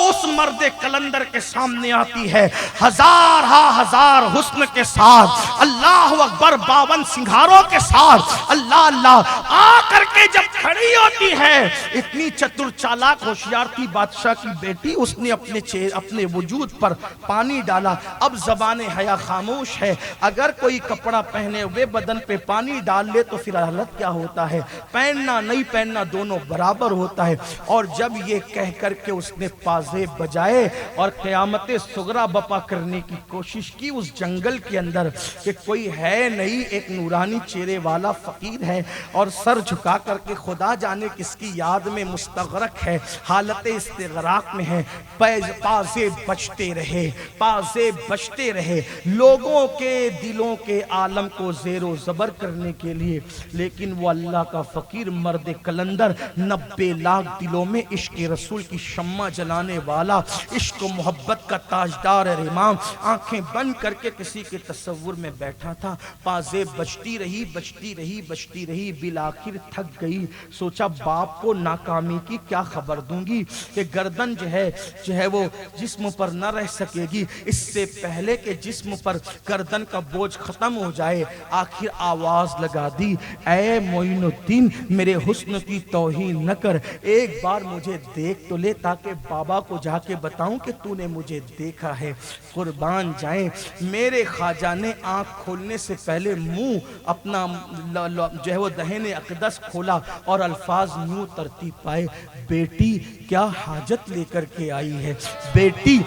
اس مرد کلندر کے سامنے آتی ہے، ہزار ہزار حسن کے ساتھ، اللہ اکبر، 52 سنگھاروں کے ساتھ، اللہ اللہ، آ کر کے جب کھڑی ہوتی ہے، اتنی چتر چالاک ہوشیار تھی بادشاہ کی بیٹی، اس نے اپنے وجود پر پانی ڈالا۔ اب زبان حیا خاموش ہے، اگر کوئی کپڑا پہنے ہوئے بدن پہ پانی ڈال لے تو پھر حالت کیا ہوتا ہے؟ پہننا نہیں پہننا دونوں برابر ہوتا ہے۔ اور جب یہ کہہ کر کے اس نے پازیب بجائے اور قیامت صغریٰ بپا کرنے کی کوشش کی اس جنگل کے اندر کہ کوئی ہے نہیں، ایک نورانی چہرے والا فقیر ہے اور سر جھکا کر کے خدا جانے کس کی یاد میں مستغرق ہے، حالت استغراق میں ہے، پازیب بجتے رہے، پازیب بجتے رہے لوگوں کے دلوں کے عالم کو زیر و زبر کرنے کے لیے۔ لیکن وہ اللہ کا فقیر مرد کلندر 90 لاکھ دلوں میں عشق رسول کی شمع جلانے والا، عشق و محبت کا تاجدار امام، آنکھیں بند کر کے کسی کے تصور میں بیٹھا تھا۔ پازیب بجتی رہی بجتی رہی بجتی رہی، بالآخر تھک گئی، سوچا باپ کو ناکامی کی کیا خبر دوں گی کہ گردن جو ہے وہ جسم پر نہ رہ سکے گی، اس سے پہلے کہ جسم پر گردن کا بوجھ ختم ہو جائے آخر آواز لگا دی، اے معین الدین میرے حسن کی توہین نہ کر، ایک بار مجھے دیکھ تو لے تاکہ بابا کو جا کے بتاؤں کہ تو نے مجھے دیکھا ہے۔ قربان جائیں میرے خواجہ نے آنکھ کھولنے سے پہلے منہ اپنا جو ہے وہ دہن اقدس کھولا اور الفاظ یوں ترتیب پائے، بیٹی کیا حاجت لے کر کے آئی ہے، بیٹی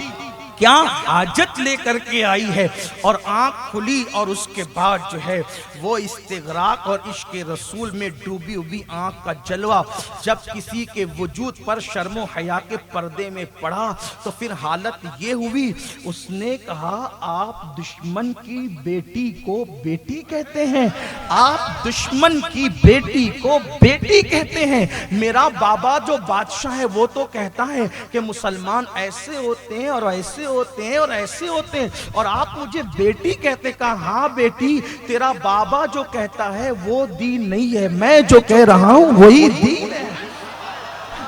کیا حاجت لے کر کے آئی ہے، اور آنکھ کھلی اور اس کے بعد جو ہے وہ استغراق اور عشق رسول میں ڈوبی ہوئی آنکھ کا جلوہ جب کسی کے وجود پر شرم و حیا کے پردے میں پڑا تو پھر حالت یہ ہوئی، اس نے کہا آپ دشمن کی بیٹی کو بیٹی کہتے ہیں، آپ دشمن کی بیٹی کو بیٹی کہتے ہیں، میرا بابا جو بادشاہ ہے وہ تو کہتا ہے کہ مسلمان ایسے ہوتے ہیں اور ایسے ہوتے ہیں اور ایسے ہوتے ہیں، اور آپ مجھے بیٹی کہتے، کہا ہاں بیٹی تیرا بابا جو کہتا ہے وہ دین نہیں ہے، میں جو کہہ رہا ہوں وہی دین ہے،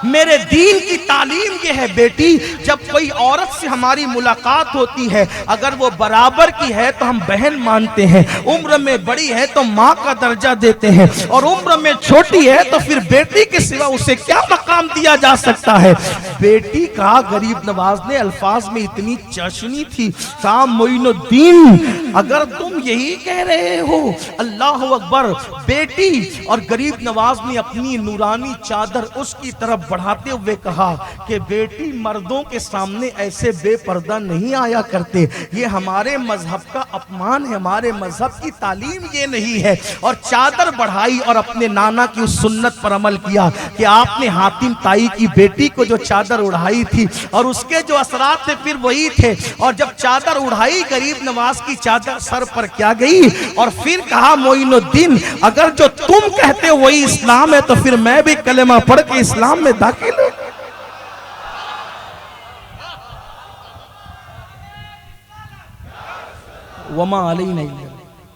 میرے دین کی تعلیم یہ ہے بیٹی جب کوئی عورت سے ہماری ملاقات ہوتی ہے اگر وہ برابر کی ہے تو ہم بہن مانتے ہیں، عمر میں بڑی ہے تو ماں کا درجہ دیتے ہیں، اور عمر میں چھوٹی ہے تو پھر بیٹی کے سوا اسے کیا مقام دیا جا سکتا ہے۔ بیٹی کہا غریب نواز نے الفاظ میں اتنی چاشنی تھی، کہا معین الدین اگر تم یہی کہہ رہے ہو اللہ اکبر، بیٹی، اور غریب نواز نے اپنی نورانی چادر اس کی طرف بڑھاتے ہوئے کہا کہ بیٹی مردوں کے سامنے ایسے بے پردہ نہیں آیا کرتے، یہ ہمارے مذہب کا اپمان ہے، ہمارے مذہب کی تعلیم یہ نہیں ہے، اور چادر بڑھائی اور اپنے نانا کی اس سنت پر عمل کیا کہ آپ نے حاتم تائی کی بیٹی کو جو چادر اڑھائی تھی اور اس کے جو اثرات تھے پھر وہی تھے، اور جب چادر اڑھائی غریب نواز کی چادر سر پر کیا گئی، اور پھر کہا معین الدین اگر جو تم کہتے ہو وہی اسلام ہے تو پھر میں بھی کلمہ پڑھ کے اسلام میں داخل ہوں۔ وما علینا